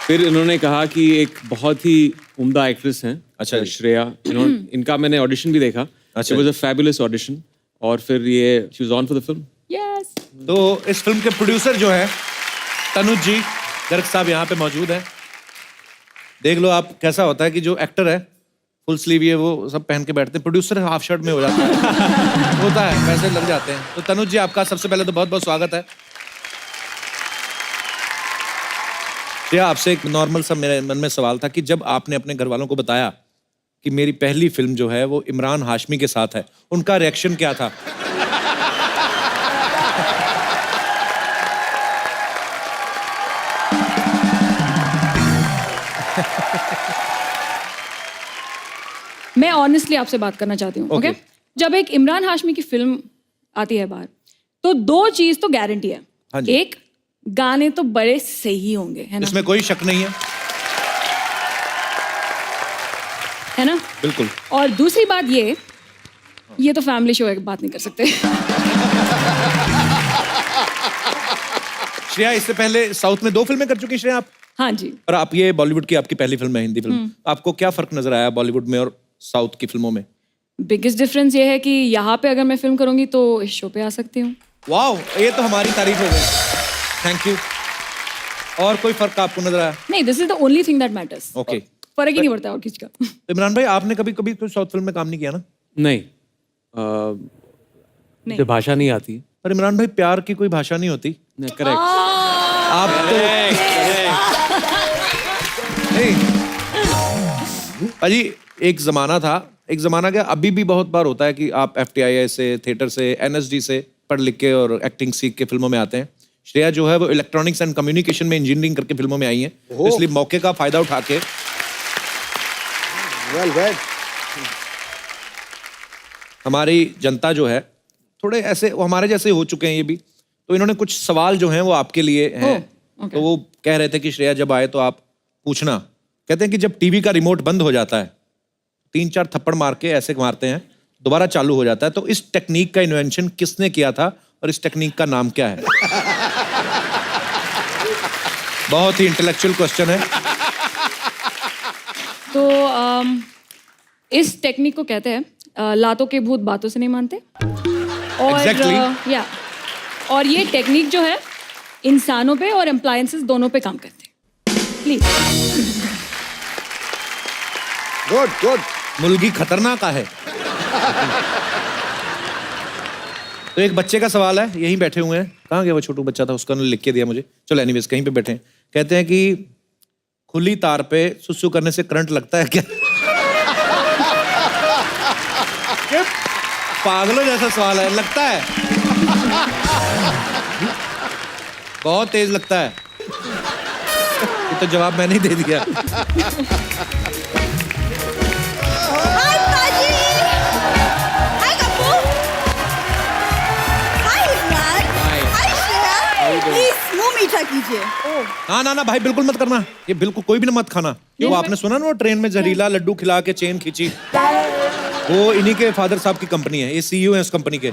फिर उन्होंने कहा कि एक बहुत ही उम्दा एक्ट्रेस हैं, अच्छा श्रेया, इनका मैंने ऑडिशन भी देखा। अच्छा। It was a fabulous audition और फिर ये she was on for the film. Yes. तो इस फिल्म के प्रोड्यूसर जो है तनुज जी गर्ग साहब यहाँ पे मौजूद हैं। देख लो आप कैसा होता है कि जो एक्टर है फुल स्लीव ये वो सब पहन के बैठते हैं, प्रोड्यूसर हाफ शर्ट में हो जाता है। होता है, पैसे लग जाते हैं। तो तनुज जी, आपका सबसे पहले तो बहुत बहुत स्वागत है। श्रेया, आपसे एक नॉर्मल सा मेरे मन में सवाल था कि जब आपने अपने घर वालों को बताया कि मेरी पहली फिल्म जो है वो इमरान हाशमी के साथ है, उनका रिएक्शन क्या था? मैं ऑनेस्टली आपसे बात करना चाहती हूँ। ओके? जब एक इमरान हाशमी की फिल्म आती है बाहर, तो 2 चीज तो गारंटी है। हाँ जी। एक, गाने तो बड़े सही होंगे, है ना? इसमें कोई शक नहीं है। है ना? बिल्कुल। और दूसरी बात ये तो फैमिली शो है, बात नहीं कर सकते। श्रेया, इससे पहले साउथ में 2 फिल्में कर चुकी हैं श्रेया आप? हाँ जी। और आप ये बॉलीवुड की आपकी पहली फिल्म है, हिंदी फिल्म, आपको क्या फर्क नजर आया बॉलीवुड में और साउथ की फिल्मों में? बिगेस्ट डिफरेंस ये है कि यहाँ पे अगर मैं फिल्म करूंगी तो इस शो पे आ सकती हूँ। वाओ, ये तो हमारी तारीफ हो गई, थैंक यू। और कोई फर्क आपको नजर आया? नहीं, this is the only thing that matters. Okay, फर्क ही नहीं पड़ता और किसी का। इमरान भाई आपने कभी कभी कोई साउथ फिल्म में काम नहीं किया ना? नहीं, मुझे भाषा नहीं आती। पर इमरान भाई प्यार की कोई भाषा नहीं होती। करेक्ट। आप तो नहीं अजी, एक जमाना था, एक जमाना क्या अभी भी बहुत बार होता है कि आप FTII से, थिएटर से, NSD से पढ़ लिख के और एक्टिंग सीख के फिल्मों में आते हैं। श्रेया जो है वो इलेक्ट्रॉनिक्स एंड कम्युनिकेशन में इंजीनियरिंग करके फिल्मों में आई हैं, इसलिए मौके का फायदा उठा के वेल हमारी जनता जो है थोड़े ऐसे वो हमारे जैसे हो चुके हैं ये भी, तो इन्होंने कुछ सवाल जो हैं वो आपके लिए हैं। तो वो कह रहे थे कि श्रेया जब आए तो आप पूछना। कहते हैं कि जब टीवी का रिमोट बंद हो जाता है 3-4 थप्पड़ मार के ऐसे मारते हैं, दोबारा चालू हो जाता है, तो इस टेक्निक का इन्वेंशन किसने किया था और इस टेक्निक का नाम क्या है? बहुत ही इंटेलेक्चुअल क्वेश्चन है। तो इस टेक्निक को कहते हैं लातों के भूत बातों से नहीं मानते। और Exactly. और ये टेक्निक जो है इंसानों पे और एम्प्लायंसेस दोनों पे काम करते हैं। प्लीज। गुड। मुर्गी खतरनाक है। तो एक बच्चे का सवाल है, यहीं बैठे हुए हैं, कहाँ गया वो छोटू बच्चा था, उसका उन्होंने लिख के दिया मुझे। चलो एनीवेज कहीं पे बैठे हैं। कहते हैं कि खुली तार पे सुसु करने से करंट लगता है क्या? पागलों जैसा सवाल है, लगता है बहुत तेज लगता है। ये तो जवाब मैंने ही दे दिया। हाय पाजी, हाय कप्पू, हाय इमरान, हाय श्रेया, प्लीज मुंह मीठा कीजिए। ना भाई बिल्कुल मत करना, ये बिल्कुल कोई भी ना मत खाना। वो आपने सुना ना वो ट्रेन में जहरीला लड्डू खिला के चेन खींची, वो इन्हीं के फादर साहब की कंपनी है, ये CEO है उस कंपनी के।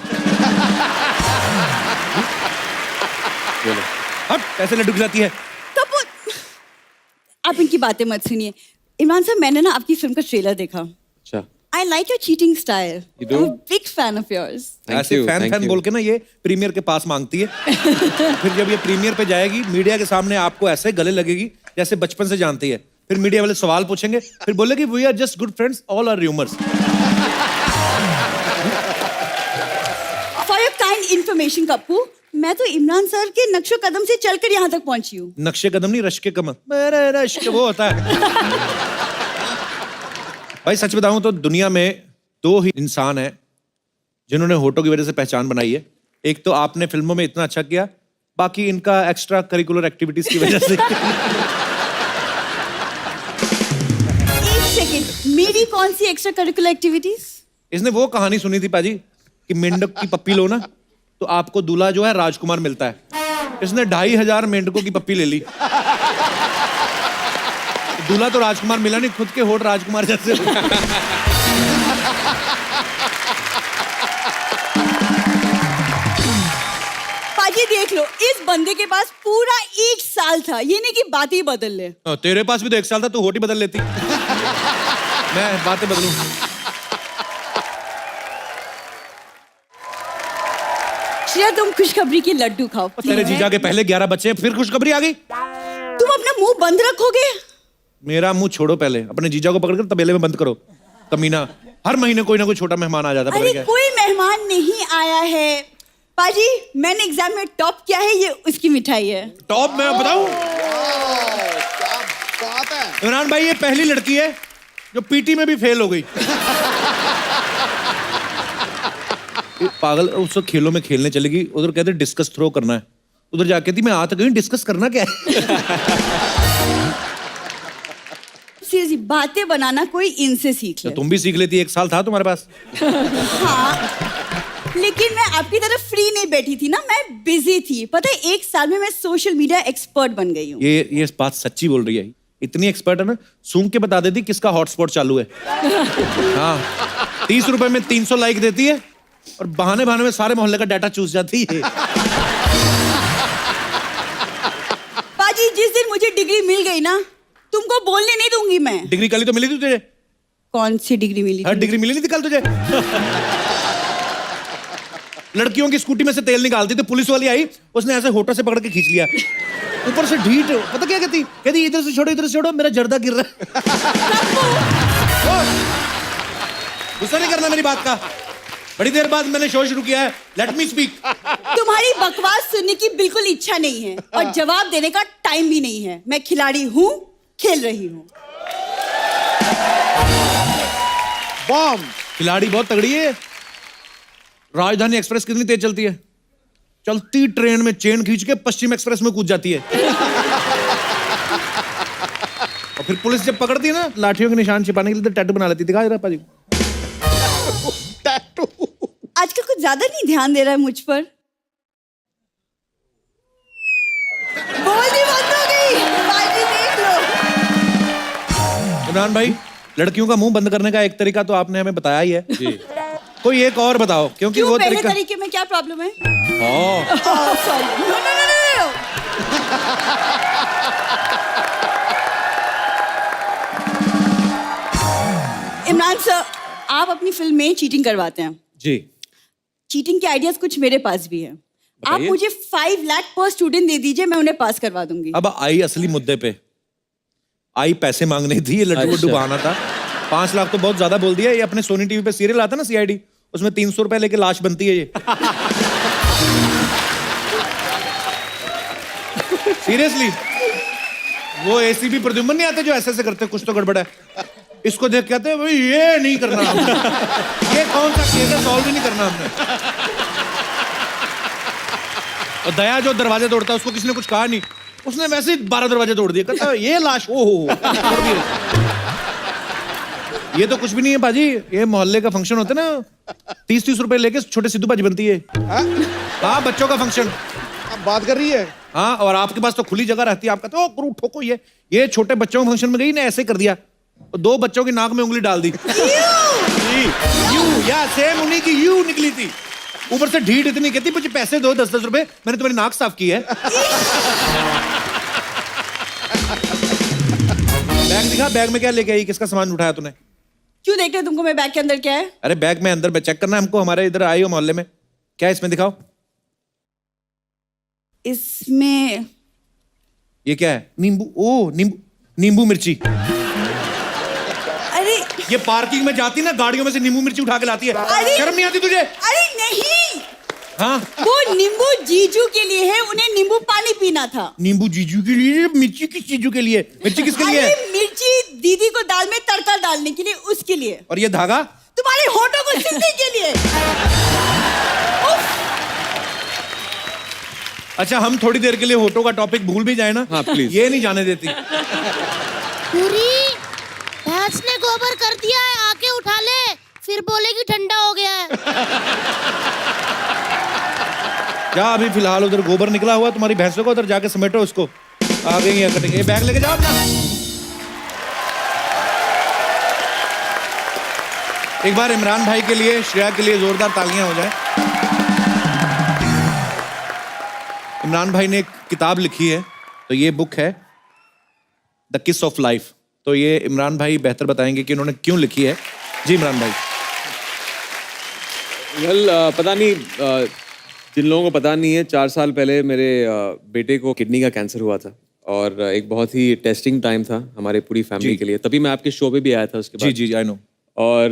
हट, कैसे लड्डू खिलाती है? कप्पू, आप इनकी बातें मत सुनिए। इमरान साहब, मैंने ना आपकी फिल्म का ट्रेलर देखा। अच्छा। I like your cheating style. You do? I'm a big fan of yours. ऐसे फैन बोल के ना ये प्रीमियर के पास मांगती है। फिर जब ये प्रीमियर पे जाएगी मीडिया के सामने आपको ऐसे गले लगेगी जैसे बचपन से जानती है। फिर मीडिया वाले सवाल पूछेंगे, फिर बोलेगी we are just good friends, all are rumours. For your kind information, Kappu, मैं तो इमरान सर के नक्शो कदम से चलकर यहाँ तक पहुंची हूँ। नक्शे कदम नहीं, रश्के कमर। मेरे रश्क वो होता है। भाई सच बताऊं तो दुनिया में 2 ही इंसान हैं जिन्होंने होठों की वजह से पहचान बनाई है। एक तो आपने फिल्मों में इतना अच्छा किया, बाकी इनका एक्स्ट्रा करिकुलर एक्टिविटीज की वजह से। एक सेकंड, मेरी कौन सी एक्स्ट्रा करिकुलर एक्टिविटीज? इसने वो कहानी सुनी थी पाजी कि मेंढक की पप्पी लो ना तो आपको दूल्हा जो है राजकुमार मिलता है। इसने 2500 मेंढकों की पप्पी ले ली, दूल्हा तो राजकुमार मिला नहीं, खुद के होठ राजकुमार जैसे। पाजी देख लो, इस बंदे के पास पूरा 1 साल था, ये नहीं कि बात ही बदल ले। तेरे पास भी तो 1 साल था, तू होठ ही बदल लेती। मैं बातें बदलूं? श्रेया, तुम खुशखबरी की लड्डू खाओ। तेरे जीजा के पहले 11 बच्चे हैं, फिर खुशखबरी आ गई। तुम अपना मुंह बंद रखोगे? मेरा मुंह छोड़ो, पहले अपने जीजा को पकड़कर तबेले में बंद करो। कमीना, हर महीने कोई ना कोई छोटा मेहमान आ जाता है। अरे कोई मेहमान नहीं आया है पाजी, मैंने एग्जाम में टॉप किया है, ये उसकी मिठाई है। टॉप मैं बताऊं? इमरान भाई ये पहली लड़की है जो PT में भी फेल हो गई। पागल, उसको खेलों में खेलने चलेगी, उधर कहते डिस्कस थ्रो करना है, उधर जाके थी मैं आ तो गई, डिस्कस करना क्या है? सीरियसली, बातें बनाना कोई इनसे सीख ले। तो तुम भी सीख लेती, 1 साल था तुम्हारे पास। हाँ, लेकिन मैं आपकी तरफ फ्री नहीं बैठी थी ना, मैं बिजी थी। पता है 1 साल में मैं सोशल मीडिया एक्सपर्ट बन गई हूँ। ये बात सच्ची बोल रही है, इतनी एक्सपर्ट है ना, सूंघ के बता देती किसका हॉटस्पॉट चालू है। हाँ, 30 रुपए में 300 लाइक देती है और बहाने में सारे मोहल्ले का डाटा चूस जाती है। पाजी, जिस दिन मुझे की डिग्री मिल गई ना, तुमको बोलने नहीं दूंगी मैं। डिग्री कल ही तो मिली थी तुझे। कौन सी डिग्री मिली? हर डिग्री मिली नहीं थी कल तुझे। लड़कियों की स्कूटी में से तेल निकालती तो पुलिस वाली आई, उसने ऐसे होठों से पकड़ के खींच लिया, ऊपर से ढीठ। पता क्या कहती इधर से छोड़ो, इधर से छोड़ो, मेरा जर्दा गिर रहा है। गुस्सा नहीं करना मेरी बात का। बड़ी देर बाद मैंने शो शुरू किया है, लेट मी स्पीक। तुम्हारी बकवास सुनने की बिल्कुल इच्छा नहीं है और जवाब देने का टाइम भी नहीं है। मैं खिलाड़ी हूँ, खेल रही हूँ। बॉम्ब। खिलाड़ी बहुत तगड़ी है। राजधानी एक्सप्रेस कितनी तेज चलती है? चलती ट्रेन में चेन खींच के पश्चिम एक्सप्रेस में कूद जाती है। और फिर पुलिस जब पकड़ती है ना, लाठियों के निशान छिपाने के लिए तो टैटू बना लेती। दिखा जरा पाजी। टैटू। आजकल कुछ ज्यादा नहीं ध्यान दे रहा है मुझ पर। बोलती बंद हो गई। बाजी देख लो। इमरान भाई, लड़कियों का मुंह बंद करने का एक तरीका तो आपने हमें बताया ही है जी। कोई एक और बताओ, क्योंकि वो पहले तरीके में क्या प्रॉब्लम है? सॉरी। नो। इमरान सर, आप अपनी फिल्म में चीटिंग करवाते हैं जी। चीटिंग के आइडियाज कुछ मेरे पास भी है। आप मुझे 5 लाख पर स्टूडेंट दे दीजिए, मैं उन्हें पास करवा दूंगी। अब आई असली मुद्दे पे। आई पैसे मांगनी थी, ये लड्डू वड्डू बहाना था। 5 लाख तो बहुत ज्यादा बोल दिया। ये अपने सोनी टीवी पे सीरियल आता ना CID, उसमें 300 रुपए लेके लाश बनती है ये। सीरियसली, वो ACP प्रद्युम्न नहीं आते जो ऐसे करते, कुछ तो गड़बड़ है। इसको देख के आते भाई ये नहीं करना हमने। ये कौन सा केस है, सॉल्व ही नहीं करना हमने। और दया जो दरवाजे तोड़ता है, उसको किसी ने कुछ कहा नहीं, उसने वैसे ही 12 दरवाजे तोड़ दिए। कहता ये लाश ओहो तोड़ दिए। ये तो कुछ भी नहीं है बाजी, ये मोहल्ले का फंक्शन होता है ना, 30-30 रुपए लेके छोटे सिद्धू बाजी बनती है। हाँ, बच्चों का फंक्शन। आप बात कर रही है? हाँ, और आपके पास तो खुली जगह रहती है। आप कहते हो गुरु ठोको ये छोटे बच्चों के फंक्शन में गई ना, ऐसे कर दिया, 2 बच्चों की नाक में उंगली डाल दी। यू या सेम उन्हीं की यू निकली थी। ऊपर से ढीठ इतनी, कहती मुझे पैसे दो 10-10 रुपए, मैंने तुम्हारी नाक साफ की है। बैग दिखा, बैग में क्या लेके आई, किसका सामान उठाया तूने? क्यों देख रहे तुमको मैं बैग के अंदर क्या है? अरे बैग में अंदर चेक करना हमको, हमारे इधर आई हो मोहल्ले में। क्या है इसमें, दिखाओ। इसमें ये क्या है? नींबू मिर्ची। अरे ये पार्किंग में जाती ना, गाड़ियों में से नींबू मिर्ची उठा के लाती है। शर्म नहीं आती तुझे? अरे नहीं, हाँ, वो नींबू जीजू के लिए है, उन्हें नींबू पानी पीना था। नींबू जीजू के लिए? मिर्ची किस जीजू के लिए? मिर्ची किसके लिए है? मिर्ची दीदी को दाल में तड़का डालने के लिए, उसके लिए। और ये धागा? तुम्हारे होठों को सिलने के लिए। अच्छा, हम थोड़ी देर के लिए होठों का टॉपिक भूल भी जाए ना। हाँ प्लीज। ये नहीं जाने देती। पूरी भैंस ने गोबर कर दिया है, आके उठा ले, फिर बोलेगी ठंडा हो गया है। क्या अभी फिलहाल उधर गोबर निकला हुआ तुम्हारी भैंसों को, उधर जाके समेटो उसको। आ गई है कटेंगे। ये बैग लेके जाओ अपना। एक बार इमरान भाई के लिए, श्रेया के लिए जोरदार तालियां हो जाए। इमरान भाई ने एक किताब लिखी है, तो ये बुक है द किस ऑफ लाइफ। तो ये इमरान भाई बेहतर बताएंगे कि उन्होंने क्यों लिखी है। जी इमरान भाई। पता नहीं, जिन लोगों को पता नहीं है, 4 साल पहले मेरे बेटे को किडनी का कैंसर हुआ था और एक बहुत ही टेस्टिंग टाइम था हमारे पूरी फैमिली के लिए। तभी मैं आपके शो पे भी आया था उसके बाद। जी आई नो। और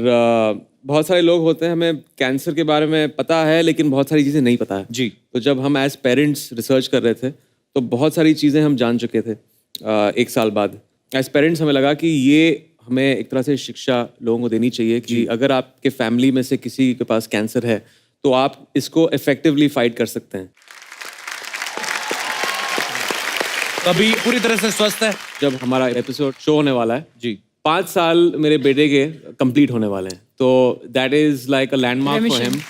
बहुत सारे लोग होते हैं, हमें कैंसर के बारे में पता है लेकिन बहुत सारी चीज़ें नहीं पता है जी। तो जब हम एज पेरेंट्स रिसर्च कर रहे थे तो बहुत सारी चीज़ें हम जान चुके थे। 1 साल बाद एज पेरेंट्स हमें लगा कि ये हमें एक तरह से शिक्षा लोगों को देनी चाहिए कि अगर आपके फैमिली में से किसी के पास कैंसर है तो आप इसको इफेक्टिवली फाइट कर सकते हैं। अभी पूरी तरह से स्वस्थ है। जब हमारा एपिसोड शो होने वाला है जी, 5 साल मेरे बेटे के कंप्लीट होने वाले हैं, तो that is like a landmark for him.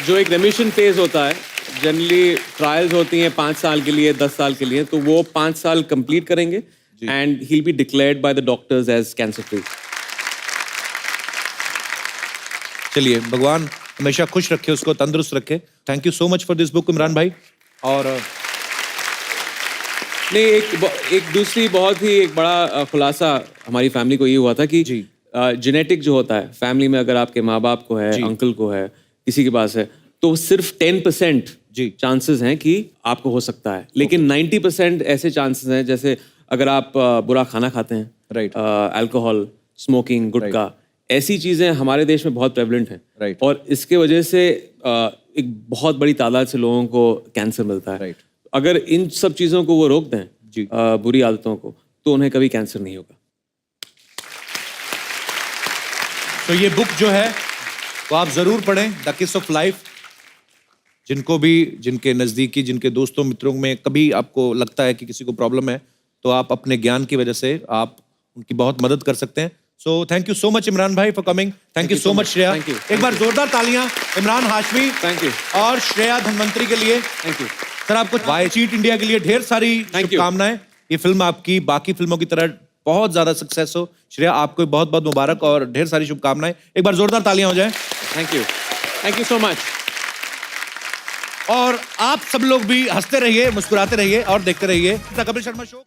जो एक रेमिशन फेज होता है, जनरली ट्रायल्स होती हैं 5 साल के लिए, 10 साल के लिए, तो वो 5 साल कंप्लीट करेंगे and he will be declared by the doctors as cancer free. चलिए, भगवान हमेशा खुश रखे, उसको तंदुरुस्त रखे। Thank you so much for this book Imran भाई। और नहीं, एक दूसरी बहुत ही एक बड़ा खुलासा हमारी फैमिली को ये हुआ था कि जेनेटिक जो होता है फैमिली में, अगर आपके माँ बाप को है, अंकल को है, किसी के पास है, तो सिर्फ 10% चांसेस हैं कि आपको हो सकता है, लेकिन 90% ऐसे चांसेस हैं, जैसे अगर आप बुरा खाना खाते हैं, राइट, अल्कोहल, स्मोकिंग, गुटखा, ऐसी चीजें हमारे देश में बहुत प्रेवलेंट हैं, राइट, और इसके वजह से एक बहुत बड़ी तादाद से लोगों को कैंसर मिलता है, राइट। अगर इन सब चीजों को वो रोक दें, बुरी आदतों को, तो उन्हें कभी कैंसर नहीं होगा। तो ये बुक जो है वो आप जरूर पढ़ें, द किस ऑफ लाइफ। जिनको भी, जिनके नजदीकी, जिनके दोस्तों मित्रों में कभी आपको लगता है कि किसी को प्रॉब्लम है, तो आप अपने ज्ञान की वजह से आप उनकी बहुत मदद कर सकते हैं। So thank you so much Imran भाई for coming. Thank you so much Shreya. एक बार जोरदार तालियां इमरान हाशमी थैंक यू और श्रेया धनवंतरी के लिए। थैंक यू सर, आपको वाई चीट इंडिया के लिए ढेर सारी शुभकामनाएं। ये फिल्म आपकी बाकी फिल्मों की तरह बहुत ज्यादा सक्सेस हो। श्रेया, आपको बहुत बहुत मुबारक और ढेर सारी शुभकामनाएं। एक बार जोरदार तालियां हो जाएं। Thank you so much. और आप सब लोग भी हंसते रहिए, मुस्कुराते रहिए और देखते रहिए द कपिल शर्मा शो।